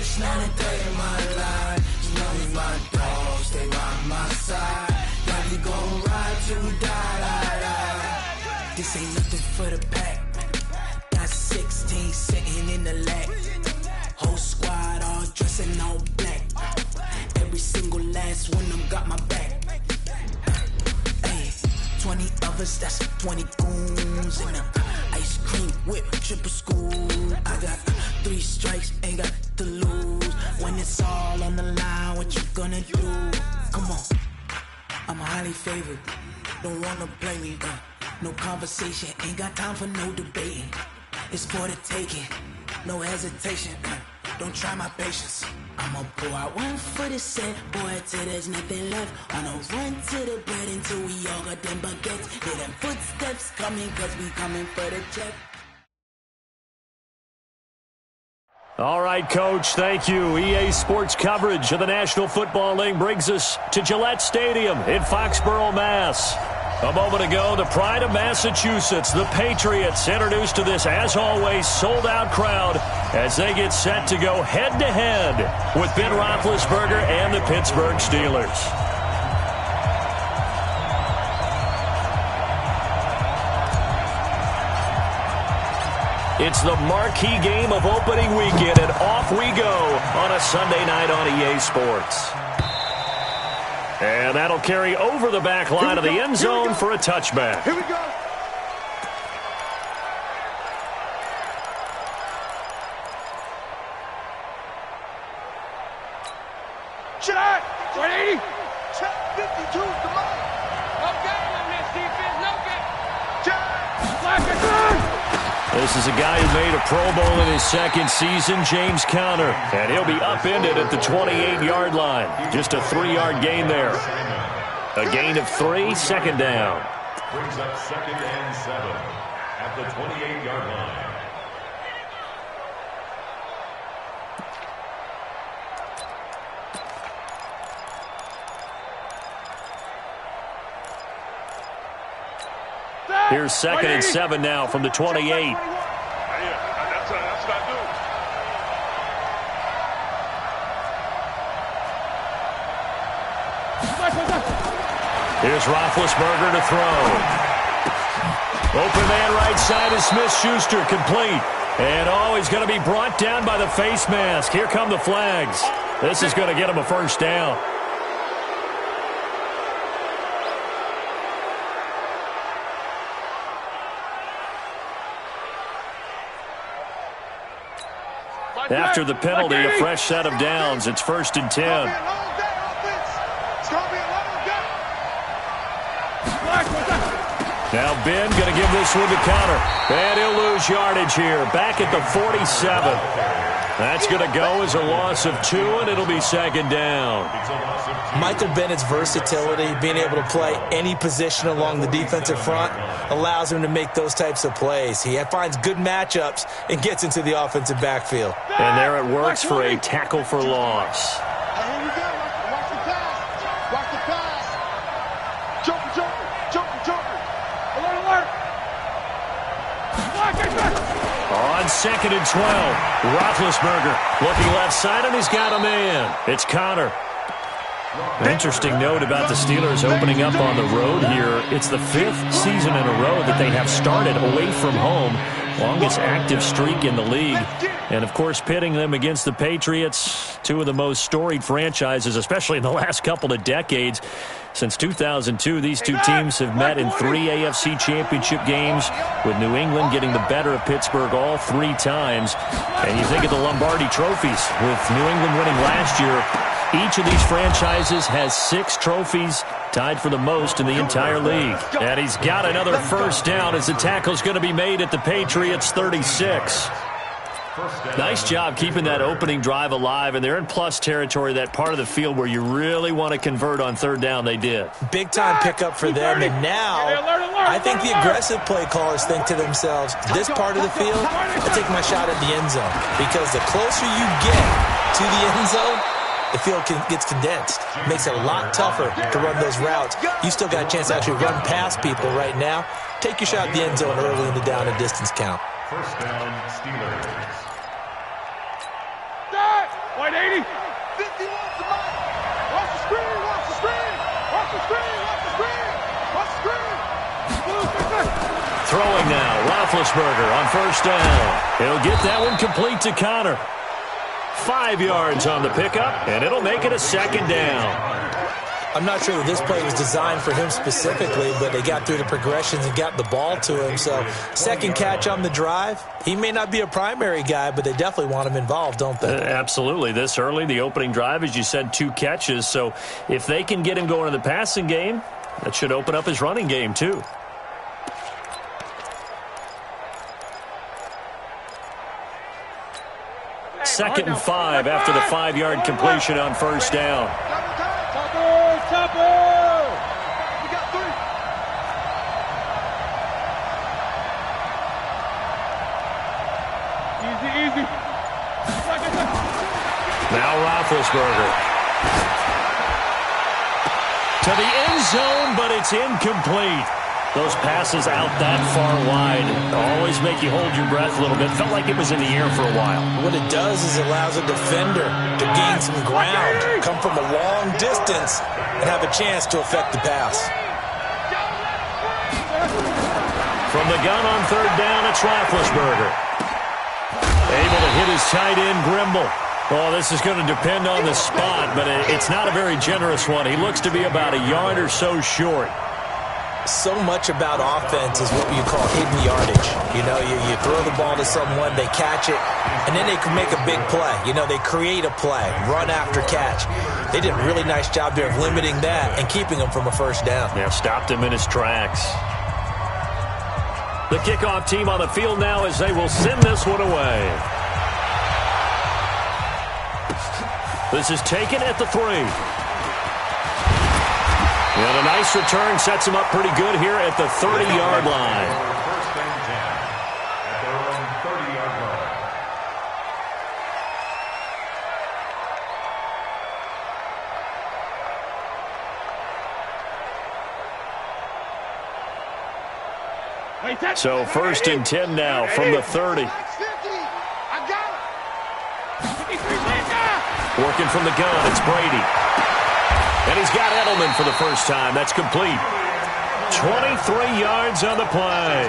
Each night and day in my life, you know me, my dog, stay by my side. Yeah, we gon' ride till we die. This ain't nothing for the pack. Got 16 sitting in the lap. Whole squad all dressing all black. Every single last one of them got my back. 20 of us, that's 20 goons in a ice cream whip, triple school. I got 3 strikes, ain't got to lose. When it's all on the line, what you gonna do? Come on, I'm highly favored. Don't wanna play me, no conversation, ain't got time for no debating. It's for the taking, no hesitation. Don't try my patience. I'ma pour out one for the set, boy, till there's nothing left. On a run to the bread until we all got them baguettes. Hear them footsteps coming, cause we coming for the check. All right, Coach, thank you. EA Sports coverage of the National Football League brings us to Gillette Stadium in Foxborough, Mass. A moment ago, the pride of Massachusetts, the Patriots, introduced to this, as always, sold-out crowd as they get set to go head-to-head with Ben Roethlisberger and the Pittsburgh Steelers. It's the marquee game of opening weekend, and off we go on a Sunday night on EA Sports. And that'll carry over the back line of the end zone for a touchback. Here we go. Shot! 180! Check 52, come on! No game on this defense, no game! Check! Black and red! This is a guy who made a Pro Bowl in his second season, James Conner. And he'll be upended at the 28-yard line. Just a 3-yard gain there. A gain of 3, second down. Brings up 2nd and 7 at the 28-yard line. Here's 2nd and 7 now from the 28. That's what I do. Here's Roethlisberger to throw. Open man right side is Smith-Schuster, complete. And he's going to be brought down by the face mask. Here come the flags. This is going to get him a first down. After the penalty, a fresh set of downs. It's 1st and 10. Now Ben going to give this one to Conner. And he'll lose yardage here. Back at the 47. That's going to go as a loss of 2, and it'll be 2nd down. Michael Bennett's versatility, being able to play any position along the defensive front, allows him to make those types of plays. He finds good matchups and gets into the offensive backfield. And there it works for a tackle for loss. Here we go. Watch the pass. Watch the pass. Joker, Joker, Joker, Joker. Alert, alert. On 2nd and 12, Roethlisberger looking left side, and he's got a man. It's Conner. An interesting note about the Steelers opening up on the road here. It's the 5th season in a row that they have started away from home. Longest active streak in the league. And, of course, pitting them against the Patriots, 2 of the most storied franchises, especially in the last couple of decades. Since 2002, these 2 teams have met in 3 AFC championship games, with New England getting the better of Pittsburgh all 3 times. And you think of the Lombardi trophies, with New England winning last year. Each of these franchises has 6 trophies, tied for the most in the entire league. And he's got another first down as the tackle's going to be made at the Patriots' 36. Nice job keeping that opening drive alive, and they're in plus territory, that part of the field where you really want to convert on 3rd down. They did. Big-time pickup for them, and now I think the aggressive play callers think to themselves, this part of the field, I'll take my shot at the end zone, because the closer you get to the end zone, the field gets condensed. Makes it a lot tougher to run those routes. You still got a chance to actually run past people right now. Take your shot at the end zone early in the down and distance count. First down, Steelers. 180. 50 off the mark. Watch the screen. Watch the screen. Watch the screen. Watch the screen. Watch the screen. Throwing now, Roethlisberger on first down. He'll get that one complete to Connor. 5 yards on the pickup, and it'll make it a second down. I'm not sure that this play was designed for him specifically, but they got through the progressions and got the ball to him. So, second catch on the drive. He may not be a primary guy, but they definitely want him involved, don't they? Absolutely. This early, the opening drive, as you said, 2 catches. So, if they can get him going in the passing game, that should open up his running game, too. Second and 5 after the 5-yard completion on first down. Easy. Now Roethlisberger. To the end zone, but it's incomplete. Those passes out that far wide always make you hold your breath a little bit. Felt like it was in the air for a while. What it does is it allows a defender to gain some ground, come from a long distance, and have a chance to affect the pass. From the gun on third down, it's Roethlisberger. Able to hit his tight end, Grimble. Oh, this is going to depend on the spot, but it's not a very generous one. He looks to be about a yard or so short. So much about offense is what you call hidden yardage. You know, you throw the ball to someone, they catch it, and then they can make a big play. You know, they create a play, run after catch. They did a really nice job there of limiting that and keeping him from a first down. Yeah, stopped him in his tracks. The kickoff team on the field now as they will send this one away. This is taken at the 3. And a nice return sets him up pretty good here at the 30-yard line. First and 10 at their own 30-yard line. So first and 10 now from the 30. Working from the gun, it's Brady. And he's got Edelman for the first time. That's complete. 23 yards on the play.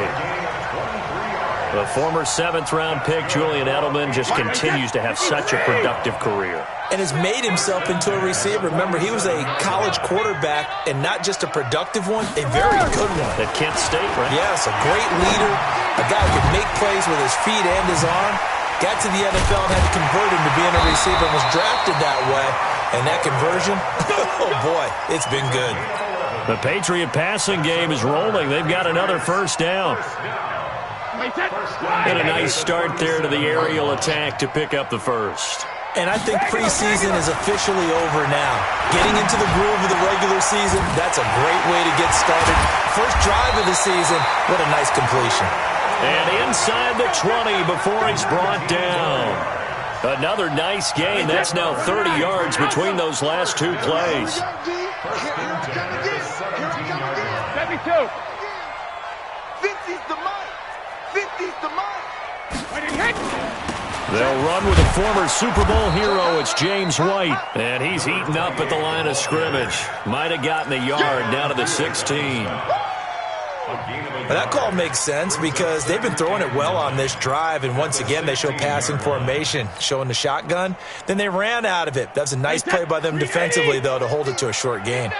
The former 7th-round pick, Julian Edelman, just continues to have such a productive career. And has made himself into a receiver. Remember, he was a college quarterback, and not just a productive one, a very good one. At Kent State, right? Yes, a great leader, a guy who could make plays with his feet and his arm. Got to the NFL and had to convert him to being a receiver and was drafted that way. And that conversion, oh boy, it's been good. The Patriot passing game is rolling. They've got another first down. And a nice start there to the aerial attack to pick up the first. And I think preseason is officially over now. Getting into the groove of the regular season, that's a great way to get started. First drive of the season, what a nice completion. And inside the 20 before he's brought down. Another nice gain. That's now 30 yards between those last 2 plays. 72. They'll run with a former Super Bowl hero. It's James White. And he's eaten up at the line of scrimmage. Might have gotten a yard down to the 16. Well, that call makes sense because they've been throwing it well on this drive, and once again they show passing formation, showing the shotgun. Then they ran out of it. That's a nice play by them defensively, though, to hold it to a short gain.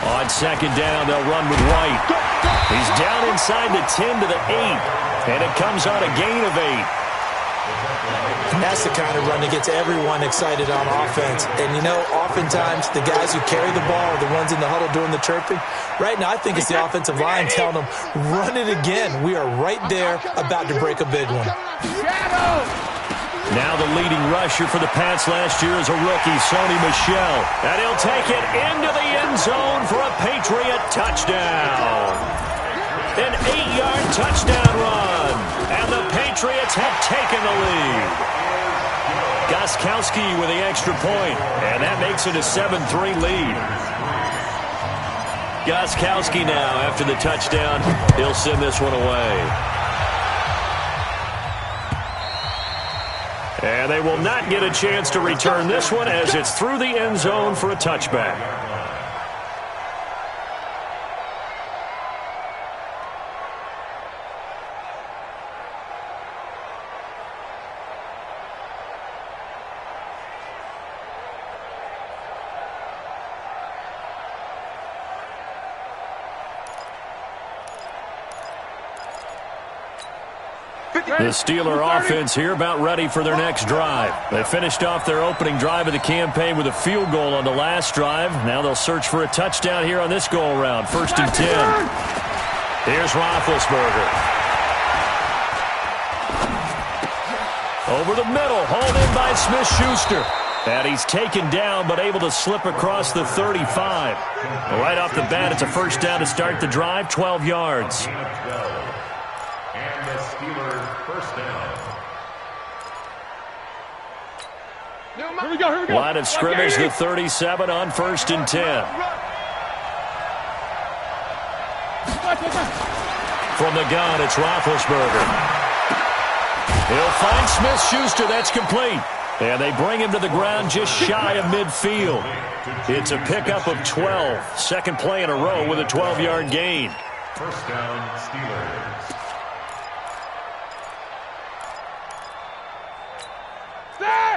On second down, they'll run with White. He's down inside the 10 to the 8, and it comes on a gain of 8. And that's the kind of run that gets everyone excited on offense. And, you know, oftentimes the guys who carry the ball are the ones in the huddle doing the chirping. Right now, I think it's the offensive line telling them, run it again. We are right there about to break a big one. Now the leading rusher for the Pats last year is a rookie, Sony Michel. And he'll take it into the end zone for a Patriot touchdown. An 8-yard touchdown run. And the Patriots have taken the lead. Gostkowski with the extra point, and that makes it a 7-3 lead. Gostkowski now, after the touchdown, he'll send this one away. will not get a chance to return this one as it's through the end zone for a touchback. The Steeler offense here about ready for their next drive. They finished off their opening drive of the campaign with a field goal on the last drive. Now they'll search for a touchdown here on this go-around. 1st and 10. Here's Roethlisberger. Over the middle, hauled in by Smith-Schuster. And he's taken down but able to slip across the 35. Right off the bat, it's a first down to start the drive, 12 yards. Here we go. Line of scrimmage, the 37 on 1st and 10. From the gun, it's Roethlisberger. He'll find Smith-Schuster. That's complete. And they bring him to the ground just shy of midfield. It's a pickup of 12. Second play in a row with a 12-yard gain. First down, Steelers.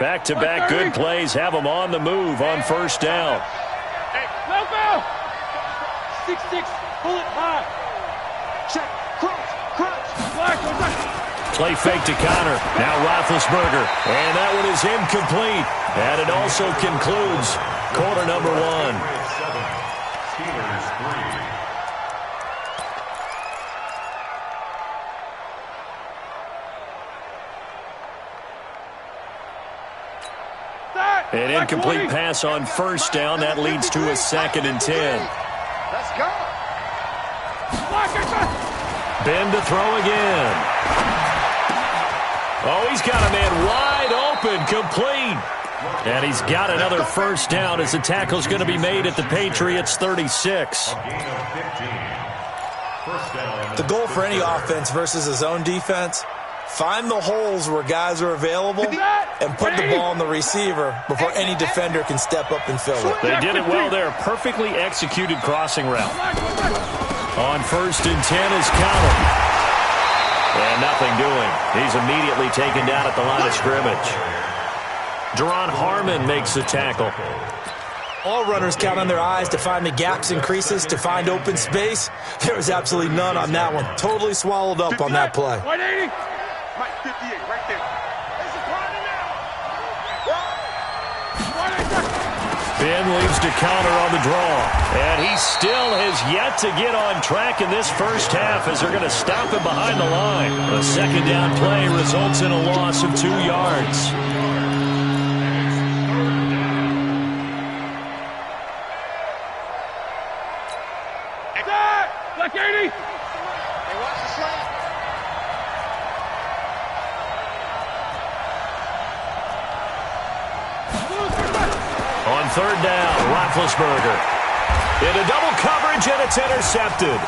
Back-to-back good plays have them on the move on first down. Hey, no foul! 6-6, pull it high. Check, crunch. Play fake to Connor. Now Roethlisberger. And that one is incomplete. And it also concludes quarter number 1. Steelers 3. An incomplete pass on first down. That leads to a 2nd and 10. Let's go. Ben to throw again. Oh, he's got a man wide open, complete. And he's got another first down as the tackle's going to be made at the Patriots' 36. The goal for any offense versus a zone defense, find the holes where guys are available and put the ball on the receiver before any defender can step up and fill it. They did it well there. Perfectly executed crossing route. On 1st and 10 is Connor. And nothing doing. He's immediately taken down at the line of scrimmage. Deron Harmon makes the tackle. All runners count on their eyes to find the gaps and creases, to find open space. There was absolutely none on that one. Totally swallowed up on that play. 180. Mike, 58, right there. It's a party now. Ben leaves to Connor on the draw. And he still has yet to get on track in this first half as they're going to stop him behind the line. A second down play results in a loss of 2 yards. Black 80. Hey, watch the slant. On 3rd down, Roethlisberger. Into double coverage, and it's intercepted.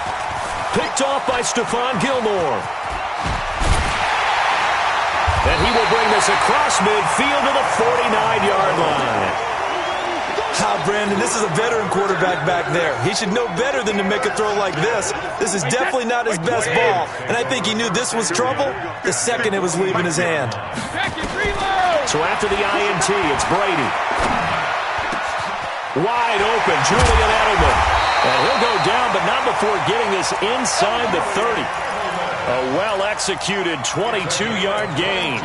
Picked off by Stephon Gilmore. And he will bring this across midfield to the 49-yard line. Brandon, this is a veteran quarterback back there. He should know better than to make a throw like this. This is definitely not his best ball, and I think he knew this was trouble the second it was leaving his hand. So after the INT, it's Brady. Wide open, Julian Edelman. And he'll go down, but not before getting this inside the 30. A well-executed 22-yard gain.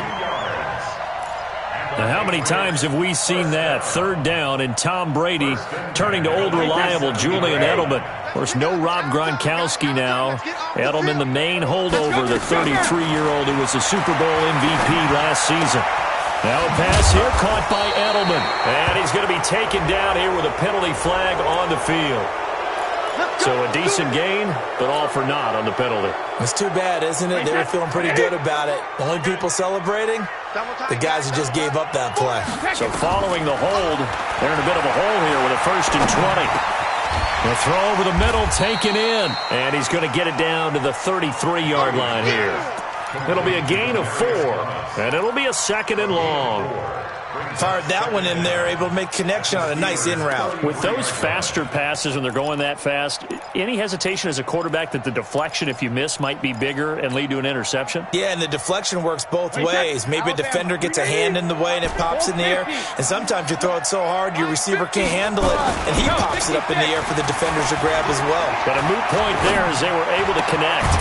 Now, how many times have we seen that? 3rd down and Tom Brady turning to old reliable Julian Edelman. Of course, no Rob Gronkowski now. Edelman, the main holdover, the 33-year-old who was the Super Bowl MVP last season. Now a pass here caught by Edelman. And he's going to be taken down here with a penalty flag on the field. So a decent gain, but all for naught on the penalty. It's too bad, isn't it? They were feeling pretty good about it. The only people celebrating, the guys who just gave up that play. So following the hold, they're in a bit of a hole here with a 1st and 20. The throw over the middle taken in, and he's going to get it down to the 33-yard line here. It'll be a gain of 4, and it'll be a 2nd and long. Fired that one in there, able to make connection on a nice in route. With those faster passes when they're going that fast, any hesitation as a quarterback that the deflection, if you miss, might be bigger and lead to an interception? Yeah, and the deflection works both ways. Maybe a defender gets a hand in the way and it pops in the air, and sometimes you throw it so hard your receiver can't handle it, and he pops it up in the air for the defenders to grab as well. But a moot point there as they were able to connect.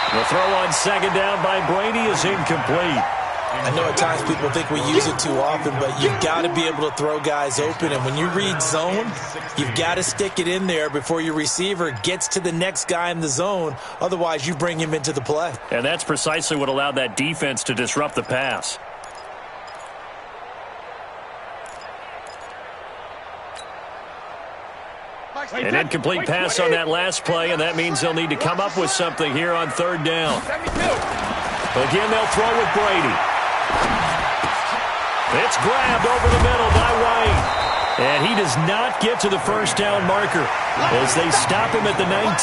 The throw on 2nd down by Brady is incomplete. I know at times people think we use it too often, but you've got to be able to throw guys open. And when you read zone, you've got to stick it in there before your receiver gets to the next guy in the zone. Otherwise, you bring him into the play. And that's precisely what allowed that defense to disrupt the pass. An incomplete pass on that last play, and that means they'll need to come up with something here on 3rd down. Again, they'll throw with Brady. It's grabbed over the middle by White. And he does not get to the 1st down marker as they stop him at the 19.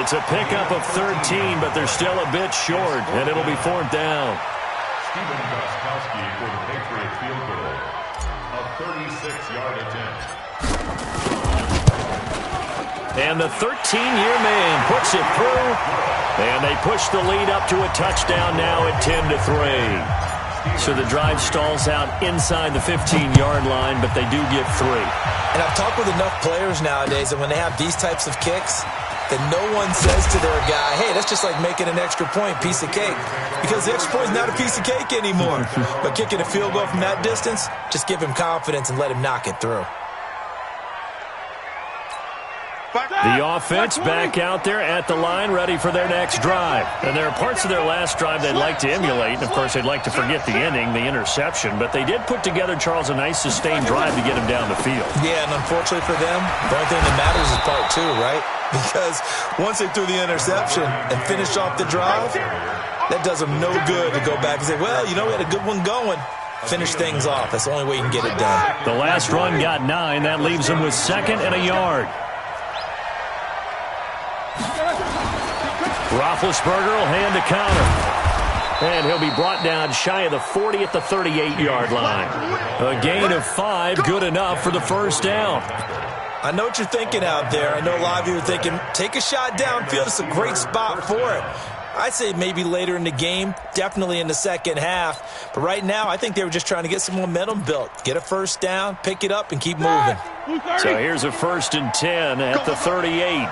It's a pickup of 13, but they're still a bit short, and it'll be 4th down. Stephen Gostkowski for the Patriots field goal. A 36-yard attempt. And the 13-year man puts it through, and they push the lead up to a touchdown now at 10-3. So the drive stalls out inside the 15-yard line, but they do get 3. And I've talked with enough players nowadays that when they have these types of kicks, that no one says to their guy, hey, that's just like making an extra point, piece of cake. Because the extra point is not a piece of cake anymore. But kicking a field goal from that distance, just give him confidence and let him knock it through. The offense back out there at the line, ready for their next drive. And there are parts of their last drive they'd like to emulate. And, of course, they'd like to forget the ending, the interception. But they did put together, Charles, a nice sustained drive to get him down the field. Yeah, and unfortunately for them, the only thing that matters is part 2, right? Because once they threw the interception and finished off the drive, that does them no good to go back and say, well, you know, we had a good one going. Finish things off. That's the only way you can get it done. The last run got 9. That leaves them with 2nd and a yard. Roethlisberger will hand to counter. And he'll be brought down shy of the 40 at the 38-yard line. A gain of 5, good enough for the 1st down. I know what you're thinking out there. I know a lot of you are thinking, take a shot downfield. It's a great spot for it. I'd say maybe later in the game, definitely in the 2nd half. But right now, I think they were just trying to get some momentum built. Get a 1st down, pick it up, and keep moving. So here's a 1st and 10 at the 38.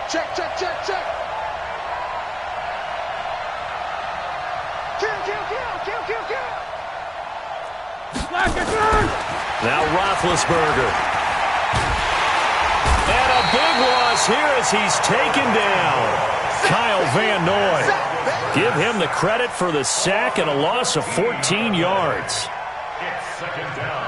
Check. Kill. Now Roethlisberger. And a big loss here as he's taken down. Kyle Van Noy. Give him the credit for the sack and a loss of 14 yards. It's 2nd down.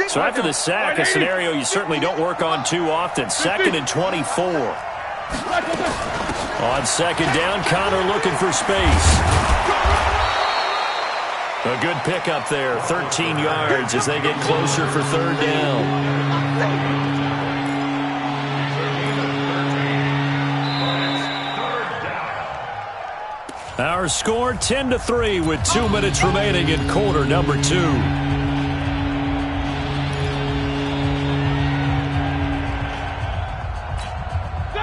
So after the sack, a scenario you certainly don't work on too often. 2nd and 24. On 2nd down, Connor looking for space. A good pickup there, 13 yards as they get closer for 3rd down. Our score 10-3 with 2 minutes remaining in quarter number 2.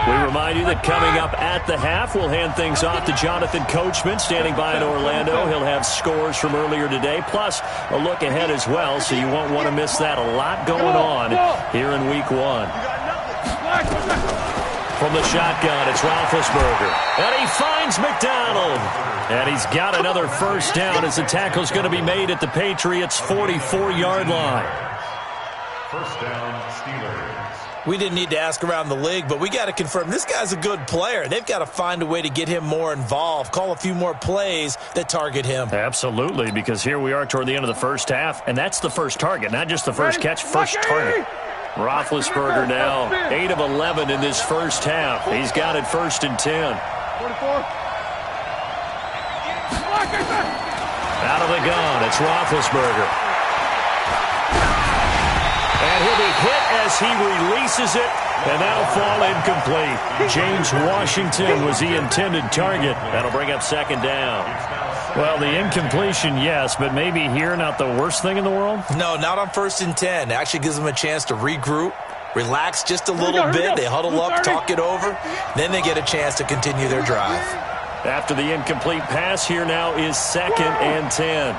We remind you that coming up at the half, we'll hand things off to Jonathan Coachman, standing by in Orlando. He'll have scores from earlier today, plus a look ahead as well, so you won't want to miss that. A lot going on here in Week 1. From the shotgun, it's Roethlisberger. And he finds McDonald. And he's got another 1st down as the tackle's going to be made at the Patriots' 44-yard line. 1st down, Steelers. We didn't need to ask around the league, but we got to confirm this guy's a good player. They've got to find a way to get him more involved, call a few more plays that target him. Absolutely, because here we are toward the end of the first half, and that's the first target, not just the first catch, first target. Roethlisberger now 8 of 11 in this first half. He's got it 1st and 10. 44. Out of the gun, it's Roethlisberger. And he'll be hit as he releases it, and that'll fall incomplete. James Washington was the intended target. That'll bring up 2nd down. Well, the incompletion, yes, but maybe here not the worst thing in the world? No, not on 1st and 10. It actually gives them a chance to regroup, relax just a little bit. They huddle up, talk it over. Then they get a chance to continue their drive. After the incomplete pass, here now is 2nd and 10.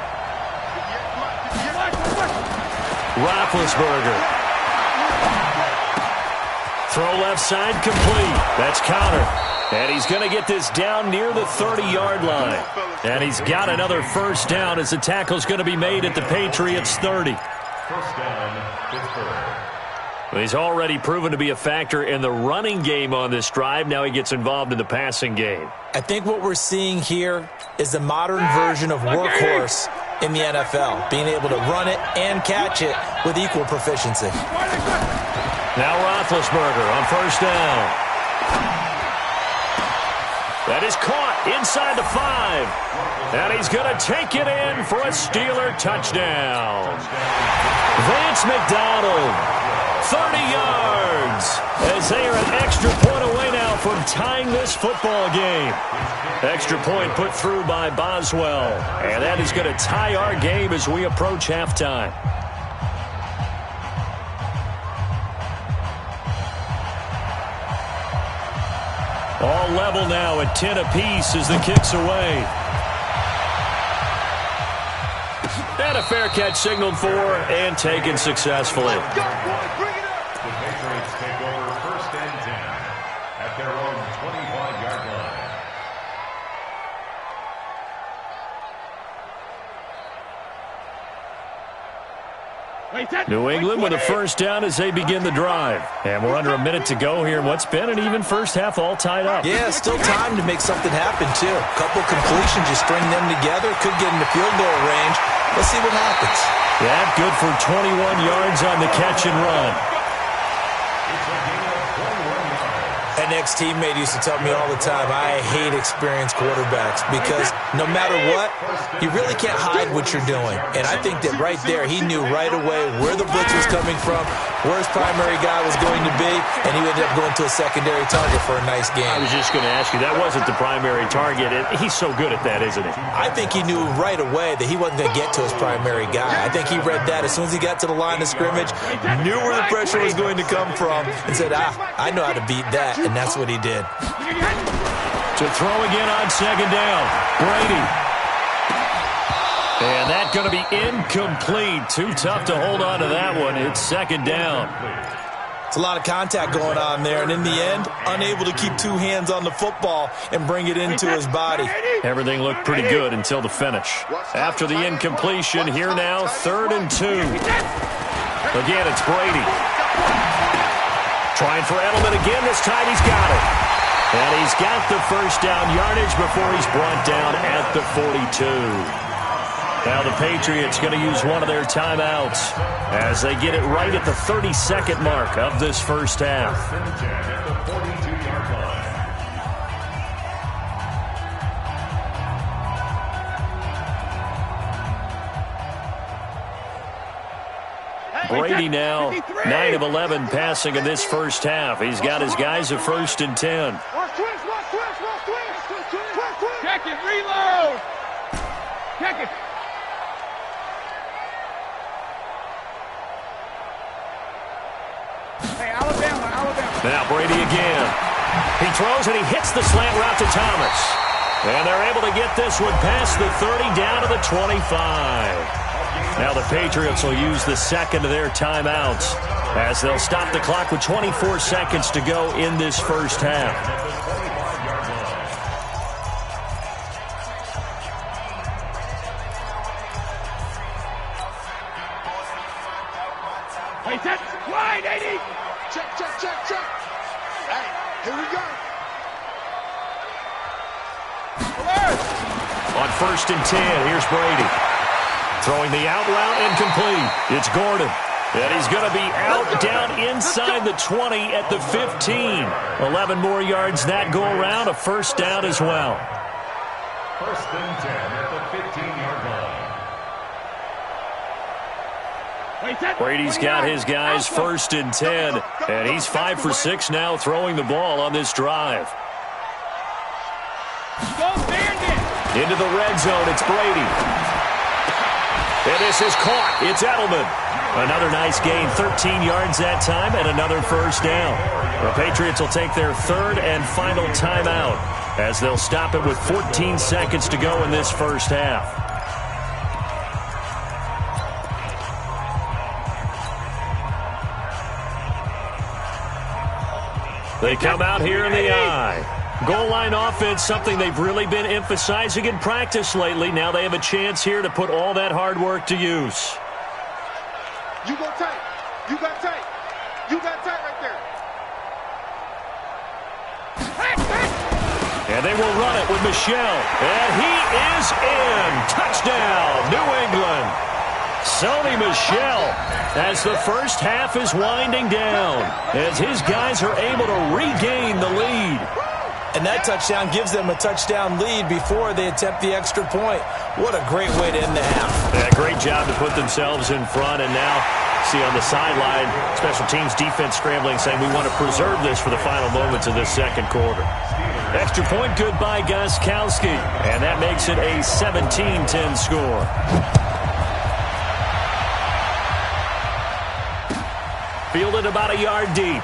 Roethlisberger. Throw left side complete. That's Connor. And he's going to get this down near the 30-yard line. And he's got another 1st down as the tackle's going to be made at the Patriots' 30. 1st down, Pittsburgh. He's already proven to be a factor in the running game on this drive. Now he gets involved in the passing game. I think what we're seeing here is the modern version of workhorse in the NFL, being able to run it and catch it with equal proficiency. Now Roethlisberger on 1st down. That is caught inside the 5. And he's going to take it in for a Steeler touchdown. Vance McDonald, 30 yards, as they are an extra point away now from tying this football game. Extra point put through by Boswell. And that is going to tie our game as we approach halftime. All level now at 10 apiece as the kick's away. And a fair catch signaled for and taken successfully. The Patriots take over 1st and 10 at their own 25-yard line. New England with a 1st down as they begin the drive. And we're under a minute to go here in what's been an even first half, all tied up. Yeah, still time to make something happen, too. A couple completions, you string them together, could get into field goal range. Let's see what happens. Yeah, good for 21 yards on the catch and run. An ex-teammate used to tell me all the time, I hate experienced quarterbacks because no matter what, you really can't hide what you're doing. And I think that right there, he knew right away where the blitz was coming from, where his primary guy was going to be, and he ended up going to a secondary target for a nice game. I was just going to ask you, that wasn't the primary target. He's so good at that, isn't he? I think he knew right away that he wasn't going to get to his primary guy. I think he read that as soon as he got to the line of scrimmage, knew where the pressure was going to come from, and said, I know how to beat that. And that's what he did. To throw again on 2nd down. Brady. And that's going to be incomplete. Too tough to hold on to that one. It's 2nd down. It's a lot of contact going on there. And in the end, unable to keep 2 hands on the football and bring it into his body. Everything looked pretty good until the finish. After the incompletion, here now, 3rd and 2. Again, it's Brady. Trying for Edelman again. This time he's got it. And he's got the 1st down yardage before he's brought down at the 42. Now the Patriots going to use one of their timeouts as they get it right at the 32nd mark of this first half. Brady now 9 of 11 passing in this first half. He's got his guys at 1st and 10. Check it, reload. Check it. Hey, Alabama. Now Brady again. He throws and he hits the slant route to Thomas. And they're able to get this one past the 30 down to the 25. Now the Patriots will use the 2nd of their timeouts as they'll stop the clock with 24 seconds to go in this first half. Hey, set, wide, 80. Check. Hey, here we go. On 1st and 10, here's Brady. Throwing the out route incomplete. It's Gordon. And he's going to be out down inside the 20 at the 15. 11 more yards that go around. A first down as well. 1st and 10 at the 15-yard line. Brady's got his guys 1st and 10. And he's 5 for 6 now throwing the ball on this drive. Into the red zone, it's Brady. And this is caught. It's Edelman. Another nice gain, 13 yards that time, and another first down. The Patriots will take their 3rd and final timeout as they'll stop it with 14 seconds to go in this first half. They come out here in the I. Goal line offense, something they've really been emphasizing in practice lately. Now they have a chance here to put all that hard work to use. You go tight. You got tight. You got tight right there. And they will run it with Michel. And he is in. Touchdown, New England. Sony Michel, as the first half is winding down, as his guys are able to regain the lead. And that touchdown gives them a touchdown lead before they attempt the extra point. What a great way to end the half. Yeah, great job to put themselves in front. And now, see on the sideline, special teams defense scrambling, saying we want to preserve this for the final moments of this second quarter. Extra point good by Gostkowski. And that makes it a 17-10 score. Fielded about a yard deep.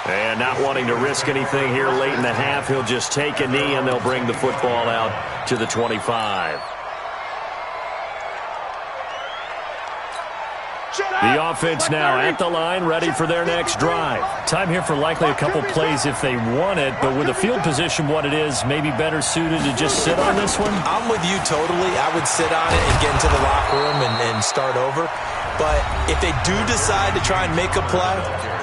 And not wanting to risk anything here late in the half, he'll just take a knee and they'll bring the football out to the 25. The offense now at the line, ready for their next drive. Time here for likely a couple plays if they want it, but with the field position what it is, maybe better suited to just sit on this one? I'm with you totally. I would sit on it and get into the locker room and start over. But if they do decide to try and make a play,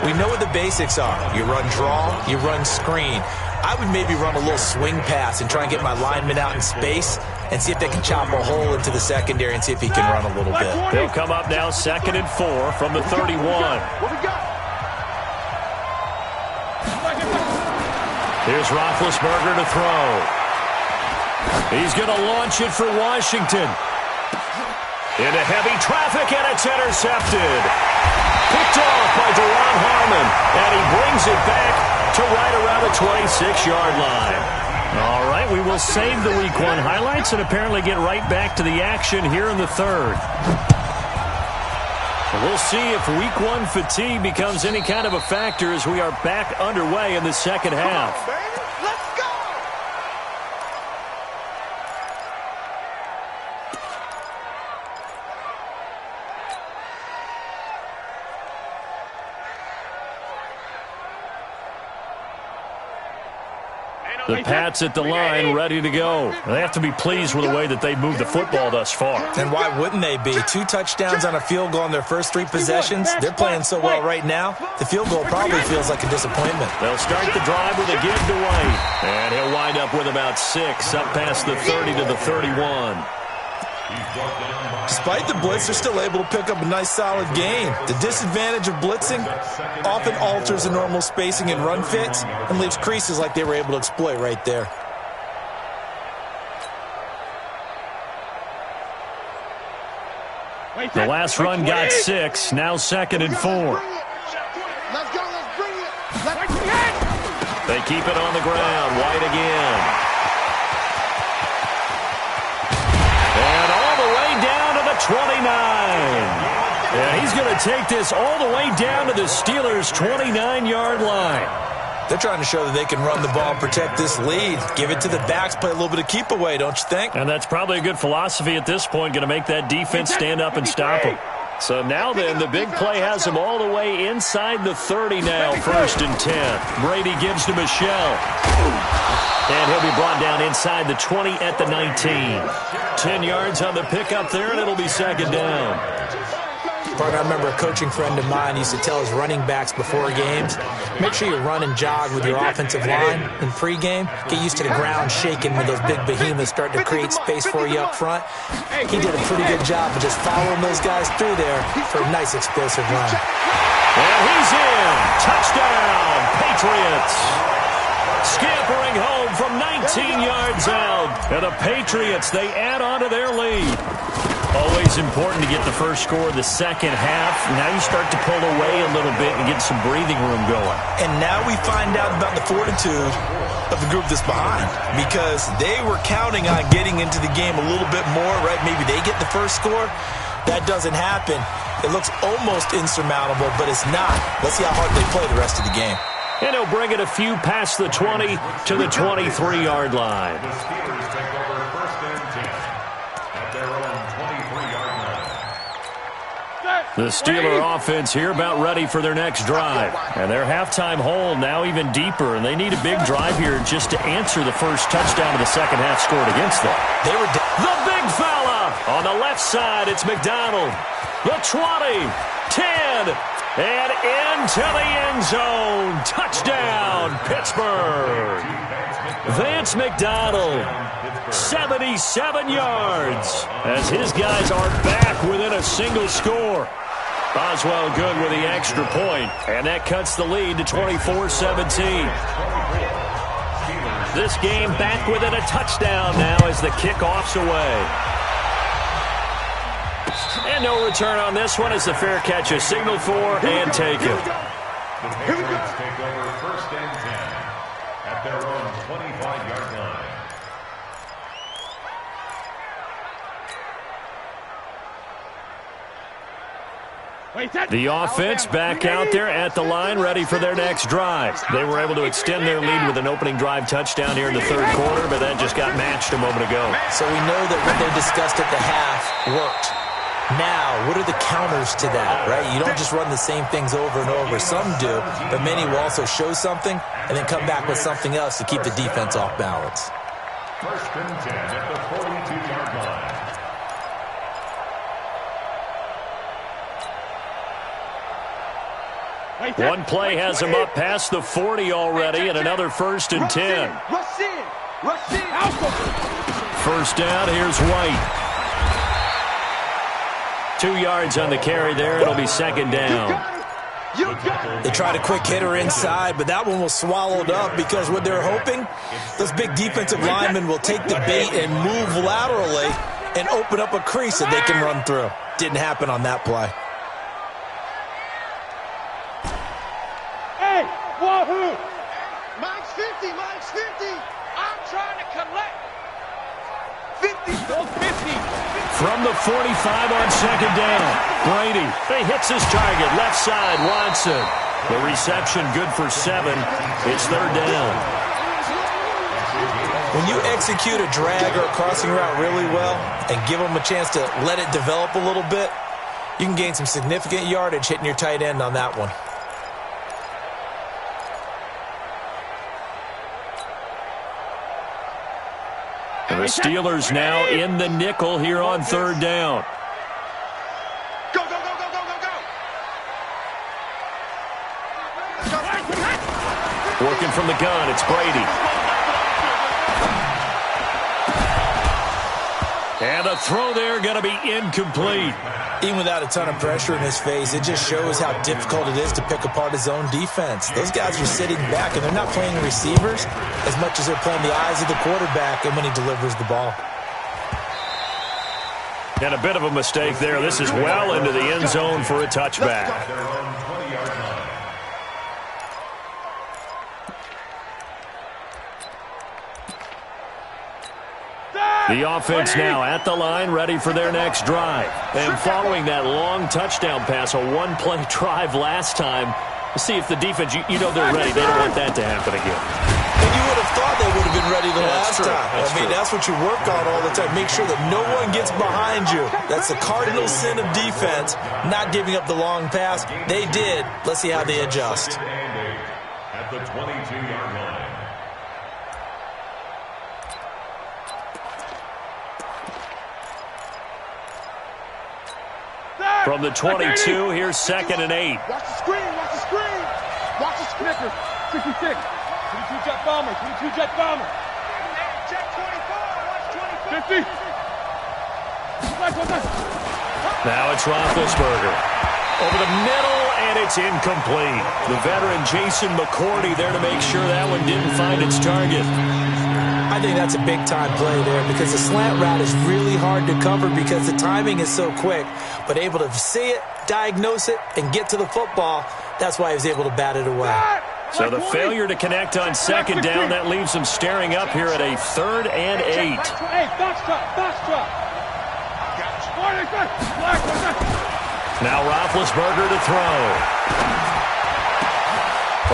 we know what the basics are. You run draw, you run screen. I would maybe run a little swing pass and try and get my lineman out in space and see if they can chop a hole into the secondary and see if he can run a little bit. They'll come up now 2nd and 4 from the 31. Here's Roethlisberger to throw. He's going to launch it for Washington. Into heavy traffic, and it's intercepted. Picked off by Deron Harmon, and he brings it back to right around the 26-yard line. All right, we will save the Week 1 highlights and apparently get right back to the action here in the 3rd. We'll see if Week 1 fatigue becomes any kind of a factor as we are back underway in the second half. The Pats at the line, ready to go. They have to be pleased with the way that they moved the football thus far. And why wouldn't they be? 2 touchdowns on a field goal in their first 3 possessions. They're playing so well right now, the field goal probably feels like a disappointment. They'll start the drive with a give to White. And he'll wind up with about 6, up past the 30 to the 31. Despite the blitz, they're still able to pick up a nice solid gain. The disadvantage of blitzing often alters the normal spacing and run fits and leaves creases like they were able to exploit right there. The last run got 6, now 2nd and 4. Let's go, let's bring it. They keep it on the ground, White again. And all the way down to the 29. And he's going to take this all the way down to the Steelers' 29-yard line. They're trying to show that they can run the ball and protect this lead. Give it to the backs, play a little bit of keep away, don't you think? And that's probably a good philosophy at this point, going to make that defense stand up and stop them. So now then, the big play has him all the way inside the 30 now, 1st and 10. Brady gives to Michel. And he'll be brought down inside the 20 at the 19. 10 yards on the pickup there, and it'll be 2nd down. Partner, I remember a coaching friend of mine used to tell his running backs before games, make sure you run and jog with your offensive line in pregame. Get used to the ground shaking when those big behemoths start to create space for you up front. He did a pretty good job of just following those guys through there for a nice explosive run. And he's in. Touchdown, Patriots. Scampering home from 19 yards out. And the Patriots, they add on to their lead. Always important to get the first score of the second half. Now you start to pull away a little bit and get some breathing room going. And now we find out about the fortitude of the group that's behind, because they were counting on getting into the game a little bit more, right? Maybe they get the first score. That doesn't happen. It looks almost insurmountable, but it's not. Let's see how hard they play the rest of the game. And he'll bring it a few past the 20 to the 23-yard line. The Steelers take over first and 10 at their own 23-yard line. The Steeler offense here about ready for their next drive. And their halftime hole now even deeper, and they need a big drive here just to answer the first touchdown of the second half scored against them. The big fella on the left side, it's McDonald. The 20, 10, and into the end zone. Touchdown, Pittsburgh. Vance McDonald, 77 yards, as his guys are back within a single score. Boswell good with the extra point, and that cuts the lead to 24-17. This game back within a touchdown now as the kickoff's away. And no return on this one as the fair catch is signaled for and taken. The Patriots take over first and 10 at their own 25-yard line. The offense back out there at the line, ready for their next drive. They were able to extend their lead with an opening drive touchdown here in the third quarter, but that just got matched a moment ago. So we know that what they discussed at the half worked. Now, what are the counters to that, right? You don't just run the same things over and over. Some do, but many will also show something and then come back with something else to keep the defense off balance. First and 10 at the 42-yard line. One play has him up past the 40 already, and another first and 10. Rush in. First down, here's White. 2 yards on the carry there. It'll be second down. They tried a quick hitter inside, but that one was swallowed up because what they're hoping, those big defensive linemen will take the bait and move laterally and open up a crease that they can run through. Didn't happen on that play. Hey, wahoo! Mine's 50, mine's 50. I'm trying to collect. 50, go 50. From the 45 on second down, Brady. He hits his target, left side, Watson. The reception good for 7. It's third down. When you execute a drag or a crossing route really well and give them a chance to let it develop a little bit, you can gain some significant yardage hitting your tight end on that one. And the Steelers now in the nickel here on third down. Go, go, go, go, go, go, go. Working from the gun, it's Brady. And a throw there going to be incomplete. Even without a ton of pressure in his face, it just shows how difficult it is to pick apart his own defense. Those guys are sitting back, and they're not playing receivers as much as they're playing the eyes of the quarterback and when he delivers the ball. And a bit of a mistake there. This is well into the end zone for a touchback. The offense now at the line, ready for their next drive. And following that long touchdown pass, a one-play drive last time, see if the defense, you know they're ready. They don't want that to happen again. And you would have thought they would have been ready the last time. That's what you work on all the time. Make sure that no one gets behind you. That's the cardinal sin of defense, not giving up the long pass. They did. Let's see how they adjust. At the 22-yard line. From the 22, here's 2nd and 8. Watch the screen, watch the screen. Watch the snippers. 66. 22 jet bomber, 22 jet bomber. Jet 24, watch 24. 50. Now it's Roethlisberger. Over the middle, and it's incomplete. The veteran Jason McCourty there to make sure that one didn't find its target. I think that's a big-time play there because the slant route is really hard to cover because the timing is so quick. But able to see it, diagnose it, and get to the football, that's why he was able to bat it away. So the failure to connect on 2nd down, that leaves him staring up here at a 3rd and 8. Hey, box truck. Now Roethlisberger to throw.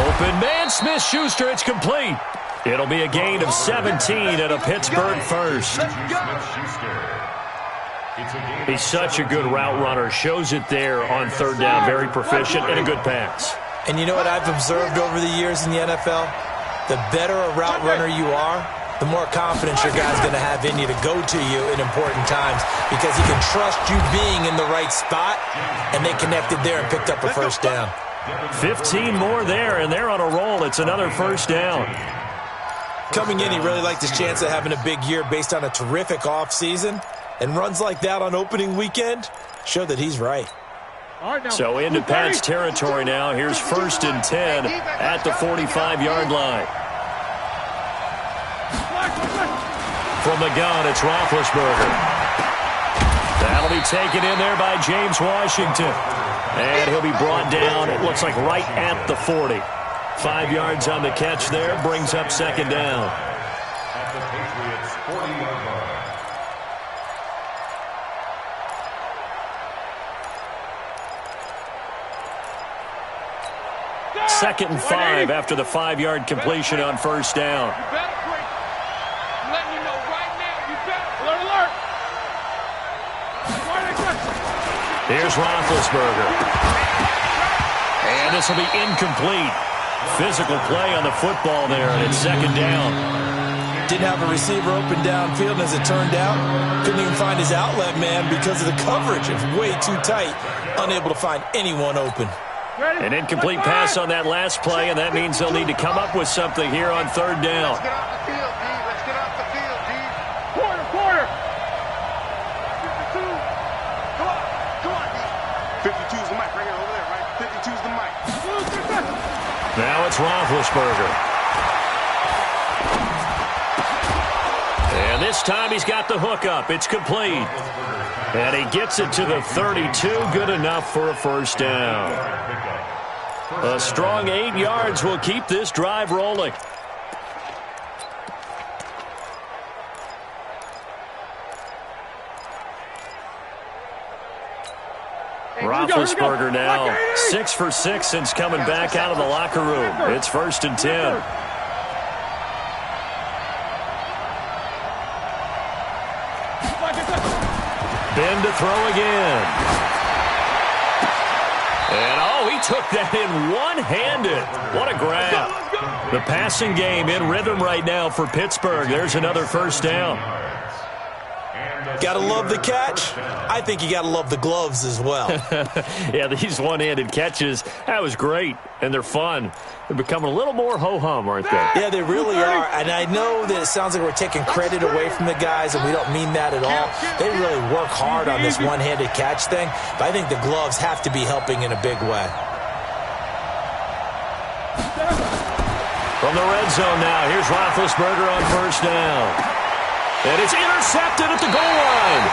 Open man, Smith-Schuster, it's complete. It'll be a gain of 17 and a Pittsburgh first. He's such a good route runner. Shows it there on 3rd down. Very proficient and a good pass. And you know what I've observed over the years in the NFL? The better a route runner you are, the more confidence your guy's going to have in you to go to you in important times because he can trust you being in the right spot, and they connected there and picked up a 1st down. 15 more there, and they're on a roll. It's another 1st down. Coming in, he really liked his chance of having a big year based on a terrific offseason, and runs like that on opening weekend show that he's right. So into Pat's territory now. Here's 1st and 10 at the 45-yard line. From the gun, it's Roethlisberger. That'll be taken in there by James Washington. And he'll be brought down, it looks like right at the 40. 5 yards on the catch there, brings up 2nd down. At the Patriots' 40-yard line. 2nd and 5 after the 5-yard completion on 1st down. Here's Roethlisberger. And this will be incomplete. Physical play on the football there, and it's 2nd down. Didn't have a receiver open downfield, and as it turned out, couldn't even find his outlet man because of the coverage. It's way too tight, unable to find anyone open. An incomplete pass on that last play, and that means they'll need to come up with something here on 3rd down. Let's get off the field, D. Let's get off the field, D. Quarter. 52. Come on, D. 52's the mic right here, over there, right? 52's the mic. Now it's Roethlisberger. And this time he's got the hook up. It's complete. And he gets it to the 32. Good enough for a 1st down. A strong 8 yards will keep this drive rolling. Roethlisberger now 6 for 6 since coming back out of the locker room. It's 1st and 10. Ben to throw again. And he took that in one-handed. What a grab. The passing game in rhythm right now for Pittsburgh. There's another 1st down. Gotta love the catch. I think you gotta love the gloves as well. Yeah, these one-handed catches, that was great, and they're fun. They're becoming a little more ho-hum, aren't they? Yeah, they really are, and I know that it sounds like we're taking credit away from the guys, and we don't mean that at all. They really work hard on this one-handed catch thing, but I think the gloves have to be helping in a big way. From the red zone now, here's Roethlisberger on 1st down. And it's intercepted at the goal line.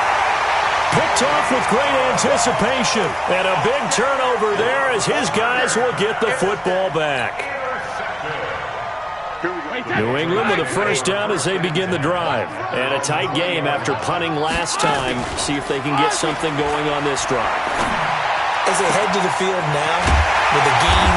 Picked off with great anticipation. And a big turnover there as his guys will get the football back. New England with a 1st down as they begin the drive. And a tight game after punting last time. See if they can get something going on this drive. As they head to the field now, with the game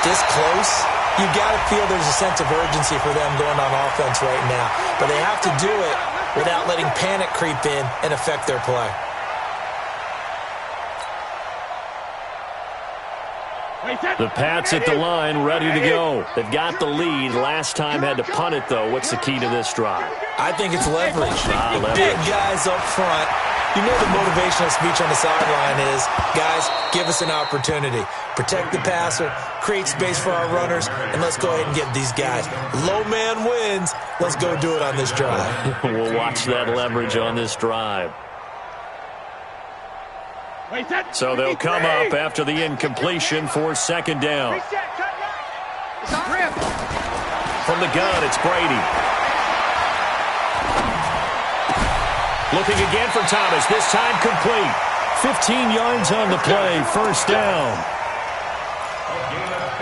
this close, you've got to feel there's a sense of urgency for them going on offense right now. But they have to do it without letting panic creep in and affect their play. The Pats at the line, ready to go. They've got the lead. Last time had to punt it, though. What's the key to this drive? I think it's leverage. Leverage. Big guys up front. You know the motivational speech on the sideline is, guys, give us an opportunity. Protect the passer, create space for our runners, and let's go ahead and get these guys. Low man wins. Let's go do it on this drive. We'll watch that leverage on this drive. So they'll come up after the incompletion for second down. From the gun, it's Brady. Looking again for Thomas, this time complete. 15 yards on the play, first down.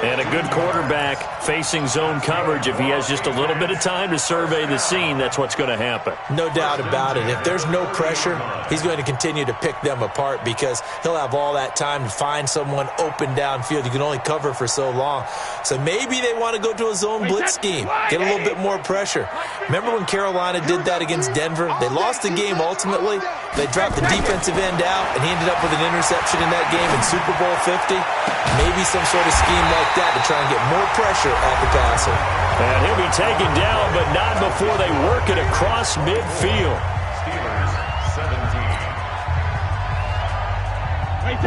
And a good quarterback facing zone coverage. If he has just a little bit of time to survey the scene, that's what's going to happen. No doubt about it. If there's no pressure, he's going to continue to pick them apart because he'll have all that time to find someone open downfield. You can only cover for so long. So maybe they want to go to a zone blitz scheme, get a little bit more pressure. Remember when Carolina did that against Denver? They lost the game ultimately. They dropped the defensive end out, and he ended up with an interception in that game in Super Bowl 50. Maybe some sort of scheme like that to try and get more pressure at the passer. And he'll be taken down, but not before they work it across midfield.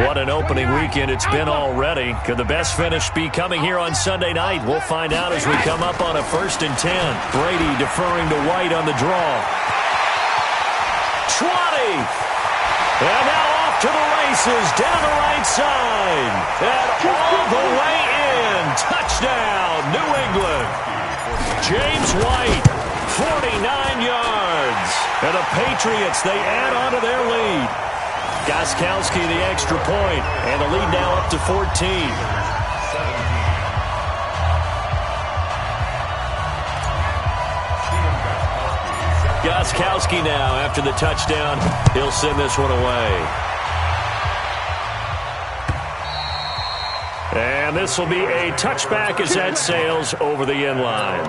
What an opening weekend it's been already. Could the best finish be coming here on Sunday night? We'll find out as we come up on a 1st and 10. Brady deferring to White on the draw. 20! And now off to the races, down the right side. And all the way in. Touchdown, New England. James White, 49 yards. And the Patriots, they add on to their lead. Gostkowski the extra point, and the lead now up to 14. Gostkowski now, after the touchdown, he'll send this one away. And this will be a touchback as that sails over the end line.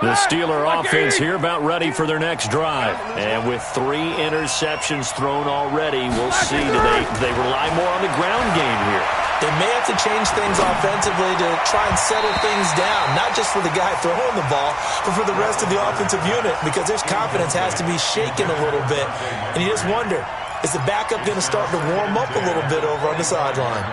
The Steeler offense here about ready for their next drive. And with 3 interceptions thrown already, we'll see. Do they rely more on the ground game here? They may have to change things offensively to try and settle things down, not just for the guy throwing the ball, but for the rest of the offensive unit, because their confidence has to be shaken a little bit. And you just wonder, is the backup going to start to warm up a little bit over on the sideline?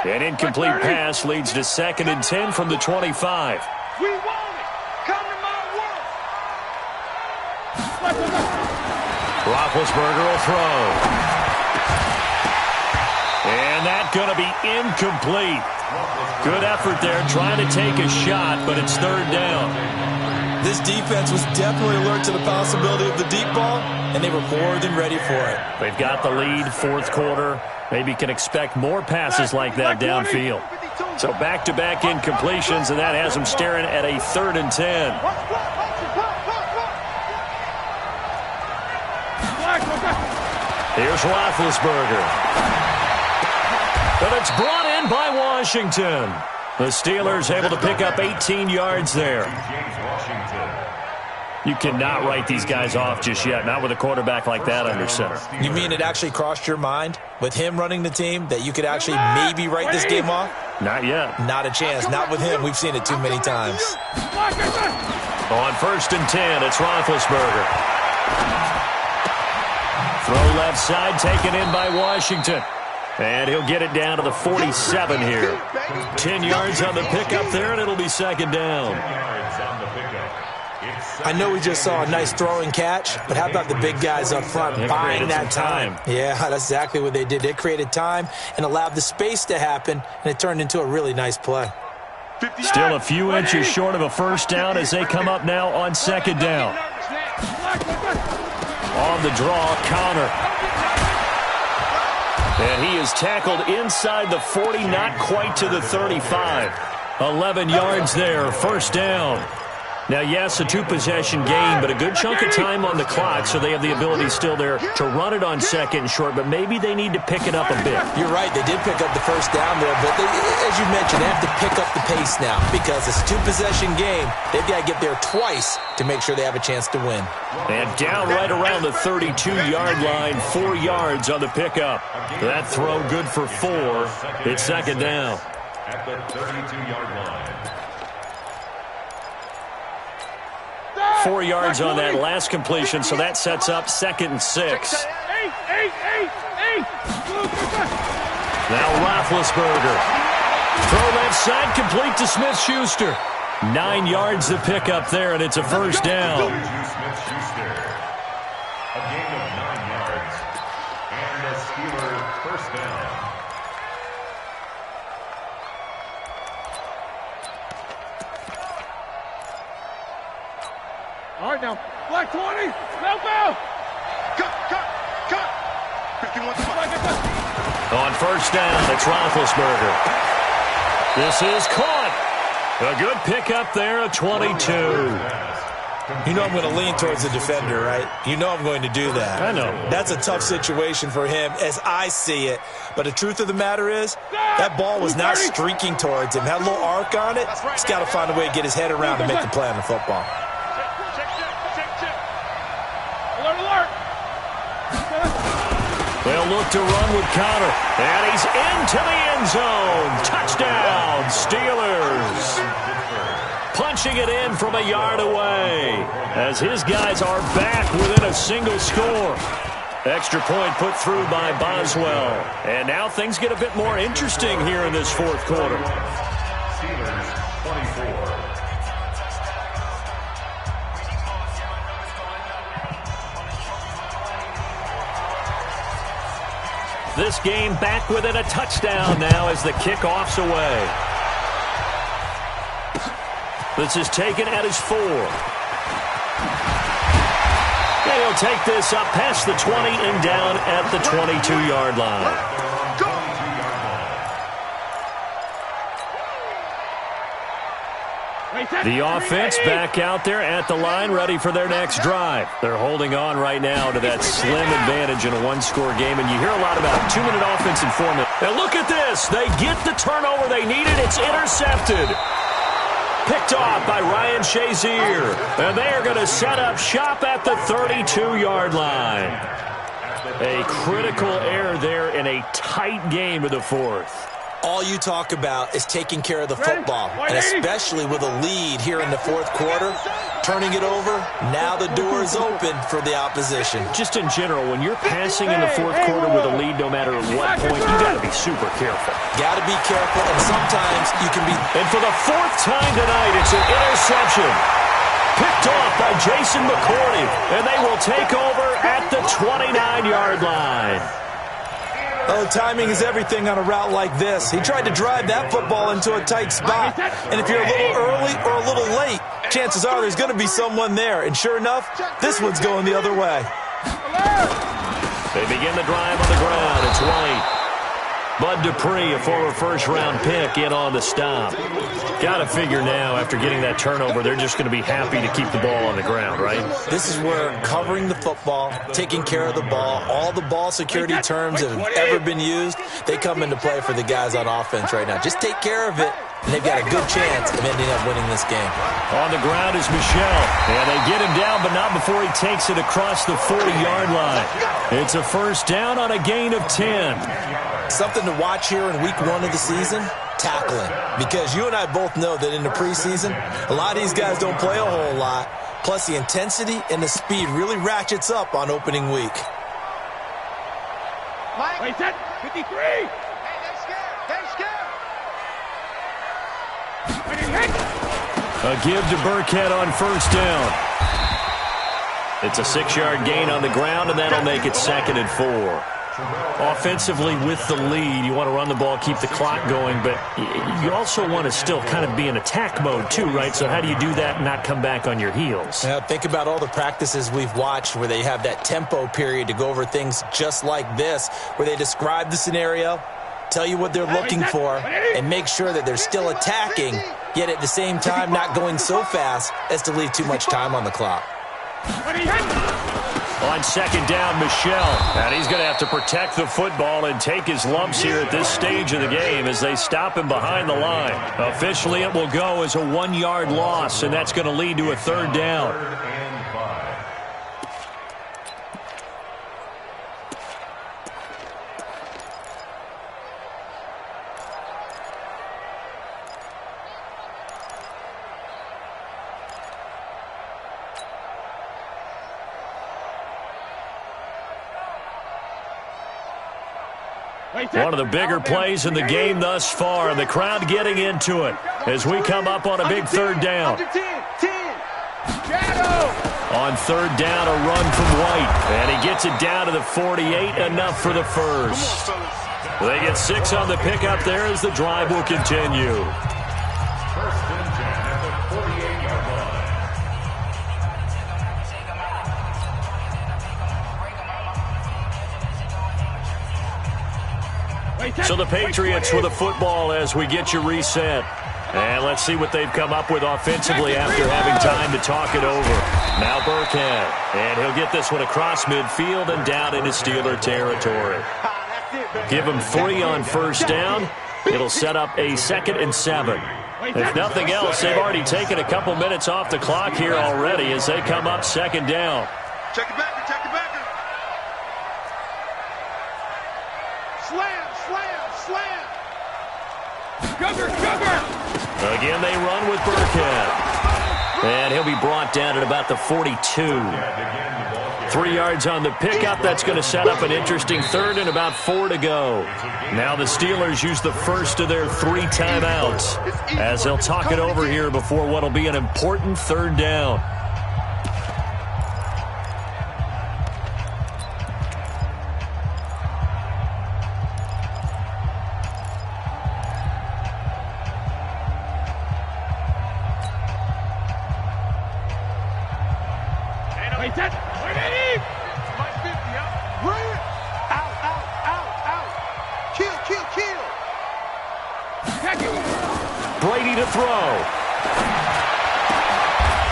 An incomplete pass leads to 2nd and 10 from the 25. We want it. Come to my world. Roethlisberger will throw. And that's going to be incomplete. Good effort there trying to take a shot, but it's 3rd down. This defense was definitely alert to the possibility of the deep ball, and they were more than ready for it. They've got the lead, 4th quarter. Maybe can expect more passes like that downfield. So back-to-back incompletions, and that has them staring at a 3rd and 10. Here's Roethlisberger. But it's brought in by Washington. The Steelers able to pick up 18 yards there. You cannot write these guys off just yet, not with a quarterback like that under center. You mean it actually crossed your mind with him running the team that you could actually maybe write this game off? Not yet. Not a chance. Not with him. We've seen it too many times. On 1st and 10, it's Roethlisberger. Throw left side, taken in by Washington. And he'll get it down to the 47 here. 10 yards on the pickup there, and it'll be 2nd down. I know we just saw a nice throwing catch, but how about the big guys up front buying that time? Yeah, that's exactly what they did. They created time and allowed the space to happen, and it turned into a really nice play. Still a few inches short of a 1st down as they come up now on 2nd down. On the draw, Connor. And he is tackled inside the 40, not quite to the 35. 11 yards there, 1st down. Now, yes, a two-possession game, but a good chunk of time on the clock, so they have the ability still there to run it on second and short, but maybe they need to pick it up a bit. You're right. They did pick up the first down there, but as you mentioned, they have to pick up the pace now because it's a two-possession game. They've got to get there twice to make sure they have a chance to win. And down right around the 32-yard line, 4 yards on the pickup. That throw good for 4. It's second down. At the 32-yard line. 4 yards on that last completion, so that sets up 2nd and 6. Now Roethlisberger. Throw left side, complete to Smith-Schuster. 9 yards to pick up there, and it's a first down. Smith-Schuster. A gain of 9 yards. And the Steelers first down. All right, now, black 20, help out! Cut! 51 to On first down, it's Roethlisberger. This is caught. A good pickup there of 22. You know I'm going to lean towards the defender, right? You know I'm going to do that. I know. That's a tough situation for him as I see it. But the truth of the matter is, that ball was not streaking towards him. Had a little arc on it. He's got to find a way to get his head around and make the play on the football. They'll look to run with Connor. And he's into the end zone. Touchdown, Steelers. Punching it in from a yard away as his guys are back within a single score. Extra point put through by Boswell. And now things get a bit more interesting here in this fourth quarter. Steelers 24. This game back within a touchdown now as the kickoff's away. This is taken at his 4. And he'll take this up past the 20 and down at the 22-yard line. The offense back out there at the line, ready for their next drive. They're holding on right now to that slim advantage in a one-score game, and you hear a lot about 2-minute offense and 4-minute. And look at this. They get the turnover they needed. It's intercepted. Picked off by Ryan Shazier. And they are going to set up shop at the 32-yard line. A critical error there in a tight game of the fourth. All you talk about is taking care of the football, and especially with a lead here in the fourth quarter, turning it over, now the door is open for the opposition. Just in general, when you're passing in the fourth quarter with a lead, no matter what point, you got to be super careful. Got to be careful, and sometimes you can be... And for the 4th time tonight, it's an interception. Picked off by Jason McCourty, and they will take over at the 29-yard line. Oh, timing is everything on a route like this. He tried to drive that football into a tight spot. And if you're a little early or a little late, chances are there's going to be someone there. And sure enough, this one's going the other way. They begin the drive on the ground. It's White. Bud Dupree, a former first-round pick, in on the stop. Got to figure now, after getting that turnover, they're just going to be happy to keep the ball on the ground, right? This is where covering the football, taking care of the ball, all the ball security terms that have ever been used, they come into play for the guys on offense right now. Just take care of it, and they've got a good chance of ending up winning this game. On the ground is Michel. And they get him down, but not before he takes it across the 40-yard line. It's a first down on a gain of 10. Something to watch here in week 1 of the season, tackling. Because you and I both know that in the preseason, a lot of these guys don't play a whole lot. Plus, the intensity and the speed really ratchets up on opening week. Wait, set, 53. Hey, they're scared. A give to Burkhead on first down. It's a 6-yard gain on the ground, and that'll make it 2nd and 4. Offensively with the lead, you want to run the ball, keep the clock going, but you also want to still kind of be in attack mode too, right? So how do you do that and not come back on your heels? Now, think about all the practices we've watched where they have that tempo period to go over things just like this, where they describe the scenario, tell you what they're looking for, and make sure that they're still attacking yet at the same time not going so fast as to leave too much time on the clock. On second down, Michel. And he's going to have to protect the football and take his lumps here at this stage of the game as they stop him behind the line. Officially, it will go as a 1-yard loss, and that's going to lead to a third down. One of the bigger plays in the game thus far, and the crowd getting into it as we come up on a big third down. On third down, a run from White, and he gets it down to the 48, enough for the first. They get 6 on the pickup there as the drive will continue. First and 10 at the 48-yard line. So the Patriots with a football as we get you reset. And let's see what they've come up with offensively after having time to talk it over. Now Burkhead. And he'll get this one across midfield and down into Steeler territory. Give him 3 on first down. It'll set up a 2nd and 7. If nothing else, they've already taken a couple minutes off the clock here already as they come up 2nd down. Check it back, check it back. Slam, slam, slam. Cover, cover. Again, they run with Burkhead. And he'll be brought down at about the 42. 3 yards on the pickup. That's going to set up an interesting third and about 4 to go. Now the Steelers use the first of their 3 timeouts as they'll talk it over here before what will be an important third down. Brady to throw.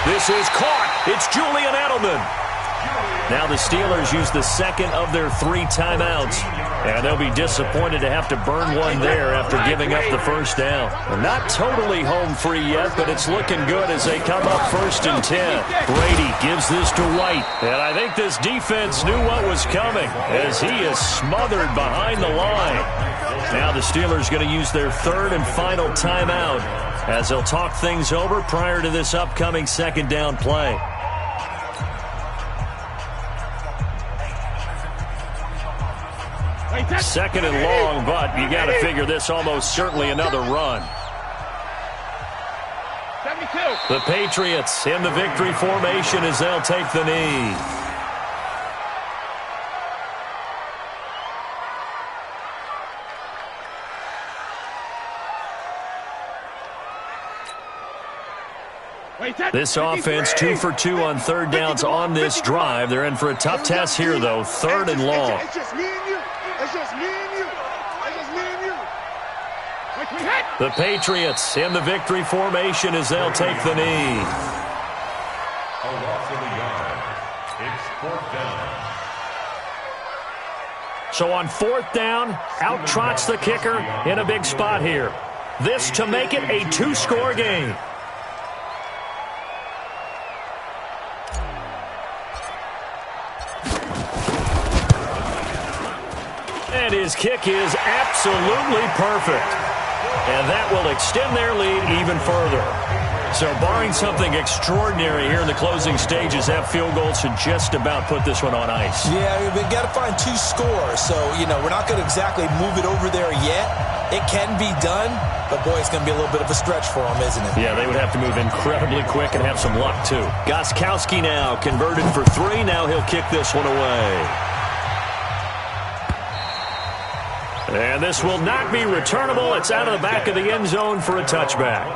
This is caught. It's Julian Edelman. Now the Steelers use the second of their 3 timeouts, and they'll be disappointed to have to burn one there after giving up the first down. Not totally home free yet, but it's looking good as they come up 1st and 10. Brady gives this to White, and I think this defense knew what was coming as he is smothered behind the line. Now the Steelers going to use their 3rd and final timeout as they'll talk things over prior to this upcoming 2nd down play. Second and long, but you got to figure this almost certainly another run. 72. The Patriots in the victory formation as they'll take the knee. This offense 2 for 2 on third downs on this drive. They're in for a tough test here, though. 3rd and long. It's just me and you. It's just me and you. It's just me and you. The Patriots in the victory formation as they'll take the knee. A loss of a yard. It's 4th down. So on 4th down, out trots the kicker in a big spot here. This to make it a 2-score game. And his kick is absolutely perfect. And that will extend their lead even further. So barring something extraordinary here in the closing stages, that field goal should just about put this one on ice. Yeah, we've got to find 2 scores. So, we're not going to exactly move it over there yet. It can be done, but boy, it's going to be a little bit of a stretch for them, isn't it? Yeah, they would have to move incredibly quick and have some luck, too. Gostkowski now converted for 3. Now he'll kick this one away. And this will not be returnable. It's out of the back of the end zone for a touchback.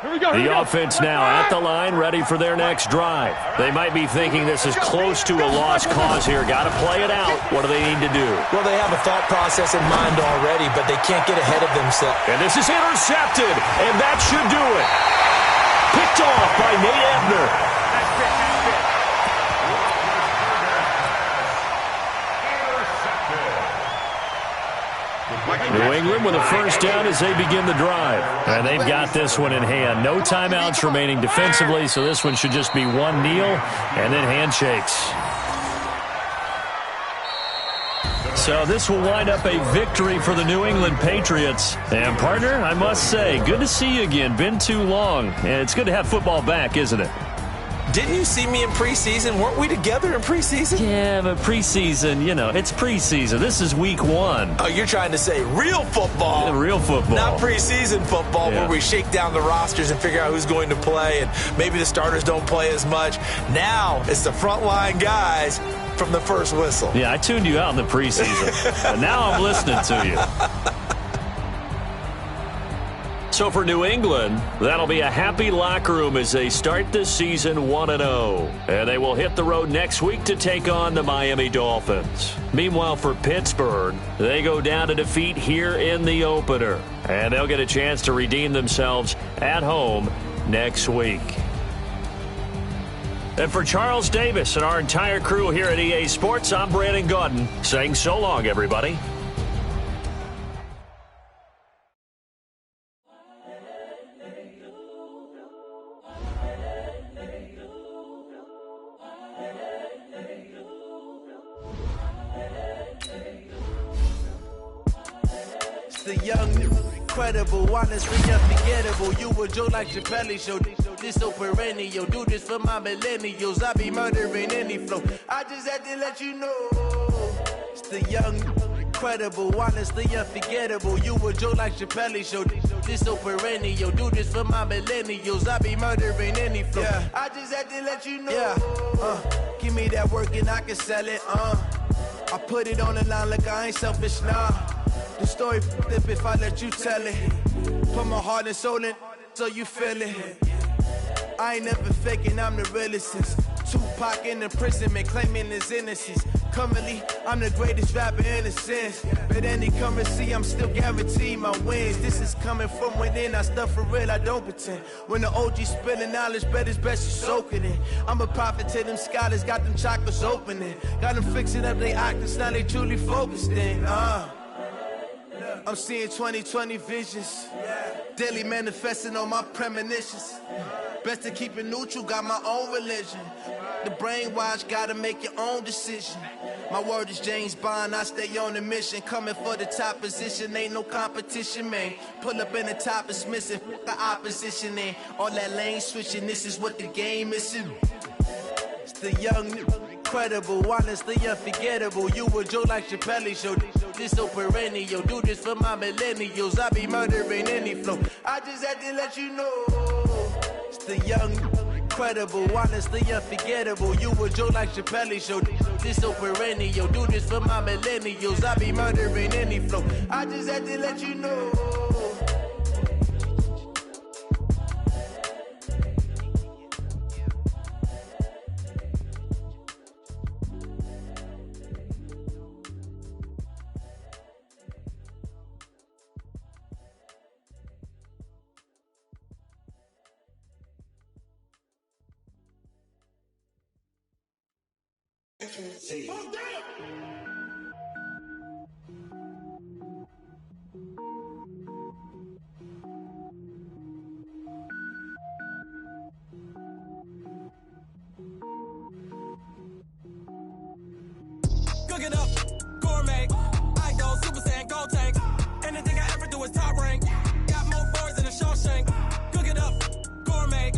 Here we go. The offense now at the line, ready for their next drive. They might be thinking this is close to a lost cause here. Got to play it out. What do they need to do? Well, they have a thought process in mind already, but they can't get ahead of themselves. And this is intercepted, and that should do it. Picked off by Nate Ebner. New England with a first down as they begin the drive. And they've got this one in hand. No timeouts remaining defensively, so this one should just be one kneel and then handshakes. So this will wind up a victory for the New England Patriots. And, partner, I must say, good to see you again. Been too long. And it's good to have football back, isn't it? Didn't you see me in preseason? Weren't we together in preseason? Yeah, but preseason, you know, it's preseason. This is week 1. Oh, you're trying to say real football. Yeah, real football. Not preseason football where we shake down the rosters and figure out who's going to play, and maybe the starters don't play as much. Now it's the frontline guys from the first whistle. Yeah, I tuned you out in the preseason. And now I'm listening to you. So for New England, that'll be a happy locker room as they start this season 1-0. And they will hit the road next week to take on the Miami Dolphins. Meanwhile, for Pittsburgh, they go down to defeat here in the opener. And they'll get a chance to redeem themselves at home next week. And for Charles Davis and our entire crew here at EA Sports, I'm Brandon Gaudin saying so long, everybody. The young, incredible, honestly unforgettable. You a Joe like Chappelle show. This so perennial. Do this for my millennials. I be murdering any flow. I just had to let you know. It's the young, incredible, honestly unforgettable. You a Joe like Chappelle show. This so perennial. Do this for my millennials. I be murdering any flow. Yeah. I just had to let you know. Yeah. Give me that work and I can sell it. I put it on the line like I ain't selfish, nah. The story flip if I let you tell it. Put my heart and soul in so you feel it. I ain't never faking, I'm the realest since Tupac in imprisonment, claiming his innocence. Currently, I'm the greatest rapper in a sense. But any currency, I'm still guaranteed my wins. This is coming from within, I stuff for real, I don't pretend. When the OG spilling knowledge, bet it's best you soak it in. I'm a prophet to them scholars, got them chakras opening. Got them fixing up they octaves, now they truly focused in. I'm seeing 2020 visions. Daily manifesting on my premonitions. Best to keep it neutral, got my own religion. The brainwash, gotta make your own decision. My word is James Bond, I stay on a mission. Coming for the top position, ain't no competition, man. Pull up in the top, it's missing, the opposition in. All that lane switching, this is what the game is. It's the young, incredible, honestly unforgettable. You a Joe like Chappelle show. This so perennial. Do this for my millennials. I be murdering any flow. I just had to let you know. It's the young, incredible, honestly unforgettable. You a Joe like Chappelle show. This so perennial. Do this for my millennials. I be murdering any flow. I just had to let you know. Cook it up, gourmet. I go Super Saiyan, gold tank. Anything I ever do is top rank. Got more boys than a Shawshank. Cook it up, gourmet.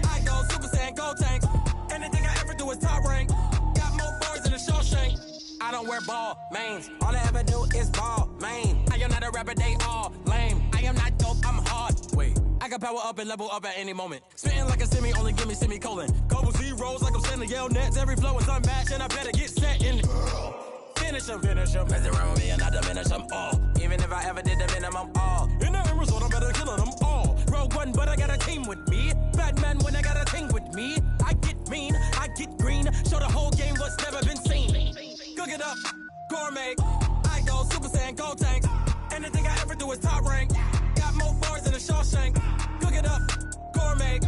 I go Super Saiyan, gold tank. Anything I ever do is top rank. Got more boys than a Shawshank. I don't wear ball mains. All I ever do is ball main. I am not a rapper, they all lame. I am not dope, I'm hard. Wait, I can power up and level up at any moment. Spitting like a semi, only give me semicolon. Couple zeros like I'm sending yell nets. Every flow is unmatched and I better get set in. Finish them. Mess around with me and I diminish them all. Even if I ever did the minimum all. In the end result, I'm better killing them all. Rogue one, but I got a team with me. bad man when I got a thing with me. I get mean, I get green. Show the whole game what's never been seen. Cook it up, gourmet. I go Super Saiyan, go tank. Anything I ever do is top rank. Got more bars than a Shawshank. Cook it up, gourmet.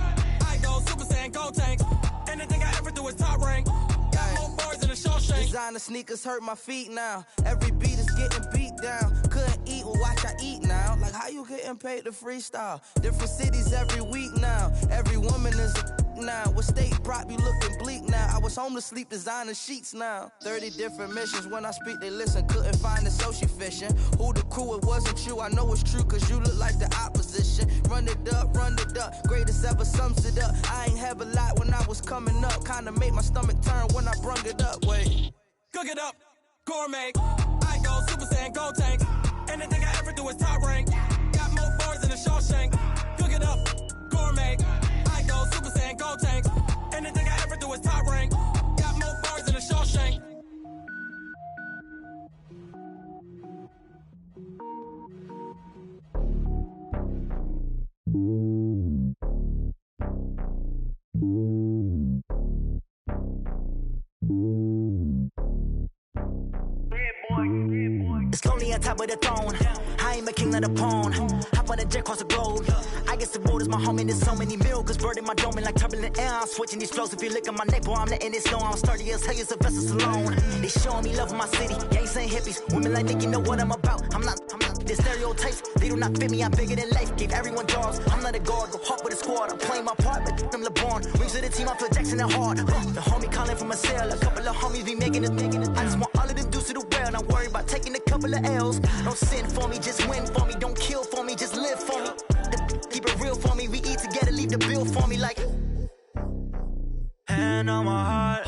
I go Super Saiyan, go tank. Anything I ever do is top rank. Got more bars than a Shawshank. Designer sneakers hurt my feet now. Every beat is getting beat down. Couldn't eat, well watch I eat now. Like how you getting paid to freestyle? Different cities every week now. Every woman is a now. With state prop, you looking bleak now. I was home to sleep, designer sheets now. 30 different missions. When I speak, they listen. Couldn't find it, so she fishing. Who the crew? It wasn't you. I know it's true, cause you look like the opposition. Run it up, greatest ever sums it up. I ain't have a lot when I was coming up. Kinda made my stomach turn when I brung it up. Wait. Cook it up, gourmet. I go Super Saiyan, go tank. Anything I ever do is top rank. Got more bars than a Shawshank. Cook it up, gourmet. I go Super Saiyan, go tank. Anything I ever do is top rank. Got more bars than a Shawshank. It's lonely on top of the throne. I ain't a king of the pawn. Hop on a jet across the globe. I guess the road is my home and there's so many miracles burning my dome like turbulent air. I'm switching these flows. If you look at my neck, boy, I'm letting it slow. I'm sturdy as hell, it's a vessel alone. They showing me love in my city. Gangs ain't hippies. Women like Nicky know what I'm about. I'm not the stereotypes. They do not fit me. I'm bigger than life. Gave everyone jobs. I'm not a guard. Go hard with a squad. I'm playing my part, but I'm LeBron. Rings to the team. I feel Jackson and hard. The homie calling from a cell. A couple of homies be making it. I just want all of them dudes to the well. Not worry about taking a couple of L's. Don't sin for me, just win for me. Don't kill for me, just live for me. Keep it real for me. We eat together, leave the bill for me like. Hand on my heart,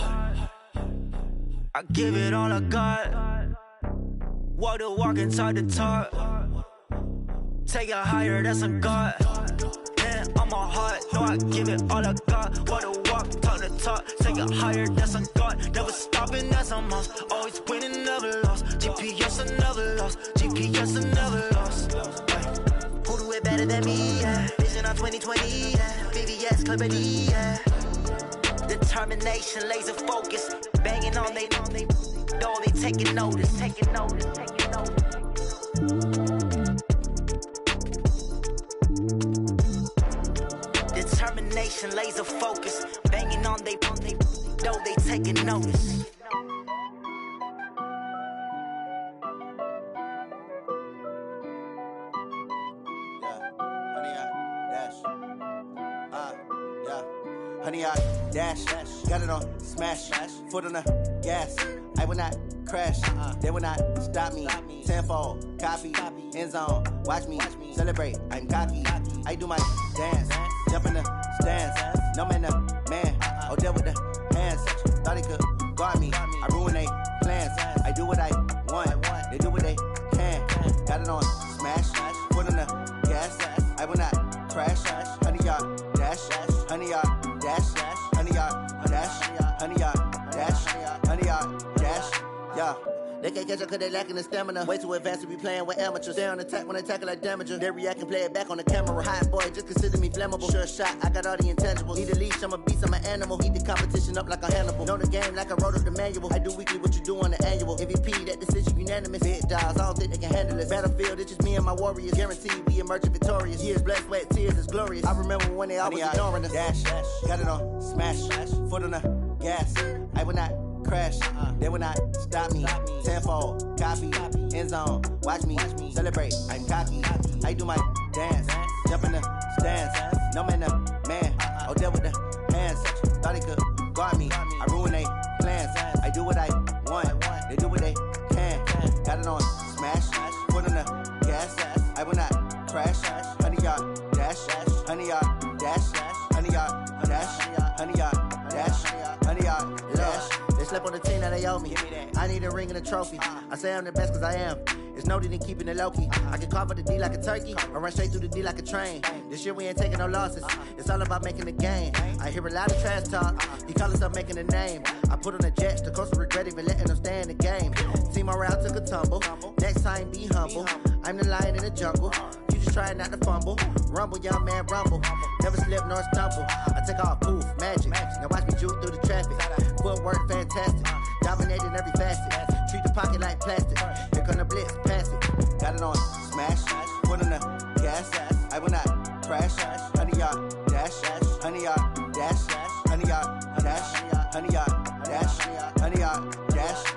I give it all I got. Walk the walk inside the talk. Take it higher, that's a God. Hand on my heart, no, I give it all I got. Walk the walk, talk the talk. Take it higher, that's a God. Never stopping, that's a must. Always winning, never lost. GPS, I never lost. GPS, I never lost. Who do it better than me? Yeah. Vision on 2020. Yeah. VVS, Clippity. Yeah. Determination, laser focus. Banging on they door, they taking notice. Determination, laser focus. Banging on they door, they taking notice. Honey, I dash, got it on smash, foot on the gas. I will not crash, they will not stop me. Tenfold, copy, end zone, watch me celebrate. I'm cocky, I do my dance, jump in the stands. No man, man, oh there with the hands. Thought he could guard me, I ruin they plans. I do what I want, they do what they can. Got it on smash, foot on the gas. I will not crash, honey, y'all dash, honey, y'all dash, honey, y'all dash, honey, y'all dash, honey, y'all dash, yeah. They can't catch up cause they lacking the stamina. Way too advanced to be playing with amateurs. Stay on attack when they tackle like damager. They react and play it back on the camera. Hot boy, just consider me flammable. Sure shot, I got all the intangibles. Need a leash, I'm a beast, I'm an animal. Heat the competition up like a Hannibal. Know the game like I wrote up the manual. I do weekly what you do on the annual. MVP, that decision unanimous. Big dials, I don't think they can handle it. Battlefield, it's just me and my warriors. Guaranteed we emerge victorious. Years, blood, sweat, tears, it's glorious. I remember when they always ignoring us. Dash, got it on smash, foot on the gas. I will not crash, they will not stop me. Tenfold, copy, end zone, watch me celebrate. I'm cocky, I do my dance, jump in the stands. No man, oh there with the hands. Thought he could guard me, I ruin they plans. I do what I want, they do what they can. Got it on smash, foot on the gas. I will not crash, honey, y'all dash, honey, y'all dash, honey, y'all dash, honey, y'all dash, honey, y'all dash. They slept on the team that they owe me. I need a ring and a trophy. I say I'm the best cause I am. It's Just know that they keeping it low-key. I can carve up the D like a turkey, or run straight through the D like a train. This year we ain't taking no losses. It's all about making the game. I hear a lot of trash talk. He call himself making a name. I put on the Jets, the coast regret even letting them stay in the game. Team morale took a tumble. Next time, be humble. I'm the lion in the jungle. You just try not to fumble. Rumble, young man, rumble. Never slip nor stumble. I take off, poof, magic. Now watch me juke through the traffic. Footwork, fantastic. Dominating every facet. Treat the pocket like plastic. Here come the blitz, pass it. Got it on, smash. Put on the gas. I will not crash. 100-yard dash. 100-yard dash. 100-yard dash. 100-yard dash. 100-yard dash.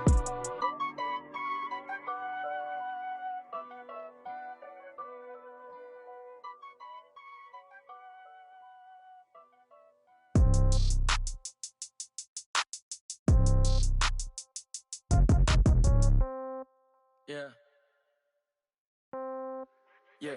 Yeah. Yeah.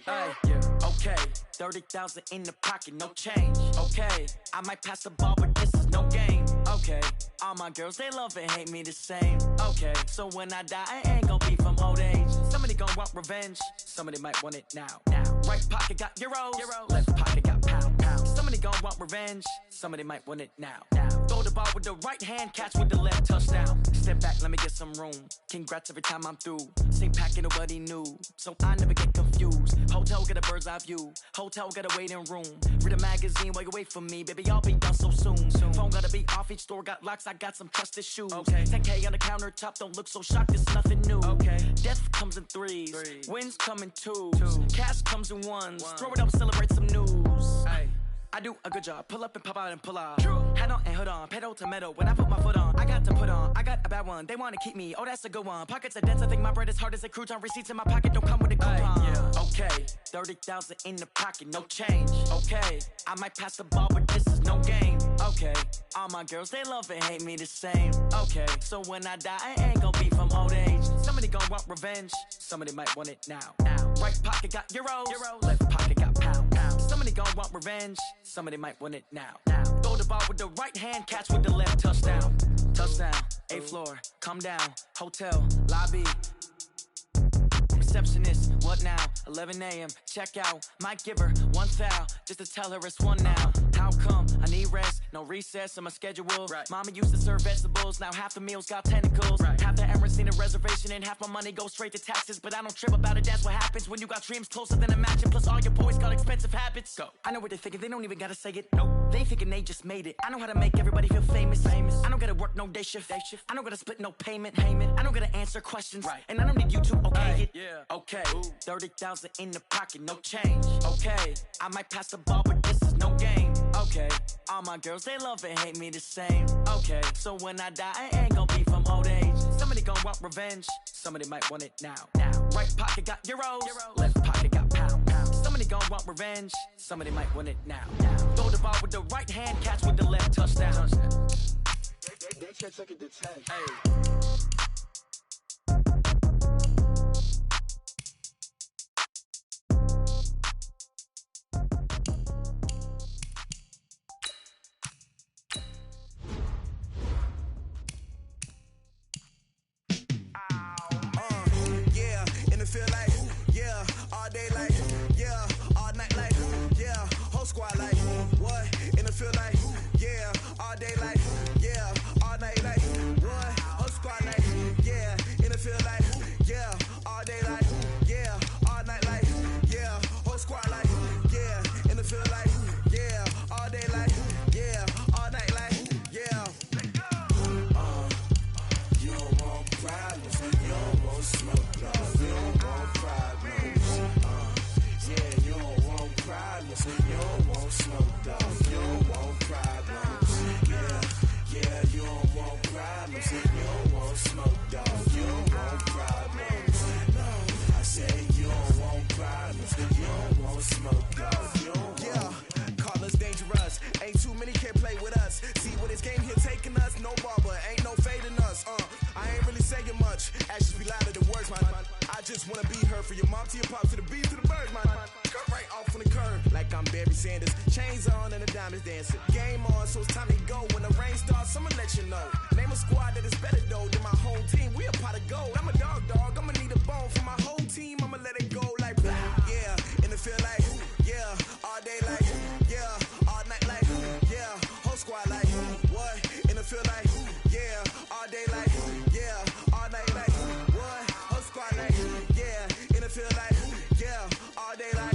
Hey, yeah. Okay. 30,000 in the pocket, no change. Okay. I might pass the ball, but this is no game. Okay. All my girls, they love and hate me the same. Okay. So when I die, I ain't gon' be from old age. Somebody gon' want revenge. Somebody might want it now. Right pocket got euros. Left pocket got pound. Somebody gon' want revenge. Somebody might want it now. Throw the ball with the right hand, catch with the left, touchdown. Step back, let me get some room. Congrats every time I'm through. Same packet, nobody knew, so I never get confused. Hotel got a bird's eye view. Hotel got a waiting room. Read a magazine while you wait for me, baby. I'll be done so soon. Phone gotta be off. Each store got locks. I got some trusted shoes. 10K on the countertop. Don't look so shocked. It's nothing new. Death comes in threes. Wins come in twos. Cash comes in ones. Throw it up, celebrate some news. I do a good job. Pull up and pop out and pull out. Head on and hood on. Pedal to metal. When I put my foot on, I got to put on. I got a bad one. They want to keep me. Oh, that's a good one. Pockets are dense. I think my bread is hard as a crouton. Receipts in my pocket don't come with a coupon. Okay. 30,000 in the pocket. No change. Okay. I might pass the ball, but this is no game. Okay. All my girls, they love and hate me the same. Okay. So when I die, I ain't gon' be from old age. Somebody gon' want revenge. Somebody might want it now. Right pocket got euros. Left pocket got pound. Somebody gon' want revenge. Somebody might want it now. Throw the ball with the right hand, catch with the left, touchdown. Touchdown, 8th floor, come down, hotel, lobby. Receptionist, what now? 11 a.m., check out. Might give her one foul, just to tell her it's one now. How come? I need rest, no recess on my schedule. Mama used to serve vegetables, now half the meals got tentacles. Half the errands need a reservation and half my money goes straight to taxes. But I don't trip about it, that's what happens when you got dreams closer than a match. And plus all your boys got expensive habits. Go. I know what they're thinking, they don't even gotta say it. Nope. They thinking they just made it. I know how to make everybody feel famous. I don't gotta work no day shift. I don't gotta split no payment. I don't gotta answer questions. And I don't need you to okay it. Okay, 30,000 in the pocket, no change. Okay, I might pass the ball, but this is no game. Okay, all my girls, they love and hate me the same. Okay, so when I die, I ain't gon' be from old age. Somebody gon' want revenge. Somebody might want it now. Right pocket got euros. Left pocket got pound. Somebody gon' want revenge. Somebody might want it now. Throw the ball with the right hand, catch with the left, touchdown. They can't take it to 10. Feel like, yeah, all day like, yeah, all night like, yeah, whole squad like, what? In the feel like, yeah, all day like, yeah, all night like, what? Whole squad like, yeah, in the feel like, yeah, all day like, yeah, all night like, yeah, whole squad like, yeah, in the feel like, yeah, all day like, yeah, all night like, yeah. You don't want problems, you don't want smoke. You don't want problems. Yeah, you don't want problems. You don't want smoke, dog. You don't want problems. Yeah, you don't want problems. You don't want smoke, dog. You don't want problems. No, I say you don't want problems. You don't want smoke, dog. You don't want. Call us dangerous. Ain't too many can play with us. See what this game here taking us? No barber, ain't no fading us. I ain't really saying much. Actions be louder than words, man. I just wanna be heard for your mom to your pop to the beat to the birds, man. Cut right off on the curb like I'm Barry Sanders. Chains on and the diamonds dancing. Game on, so it's time to go. When the rain starts, I'ma let you know. Name a squad that is better though than my home team. We a pot of gold. I'm a dog. I'ma need a bone for my whole team. I'ma let it go like blah. Yeah, and it feel like yeah, all day like yeah, all night like yeah, whole squad like what? And it feel like yeah, all day like yeah, all night like what? Whole squad like yeah, and it feel like yeah, all day like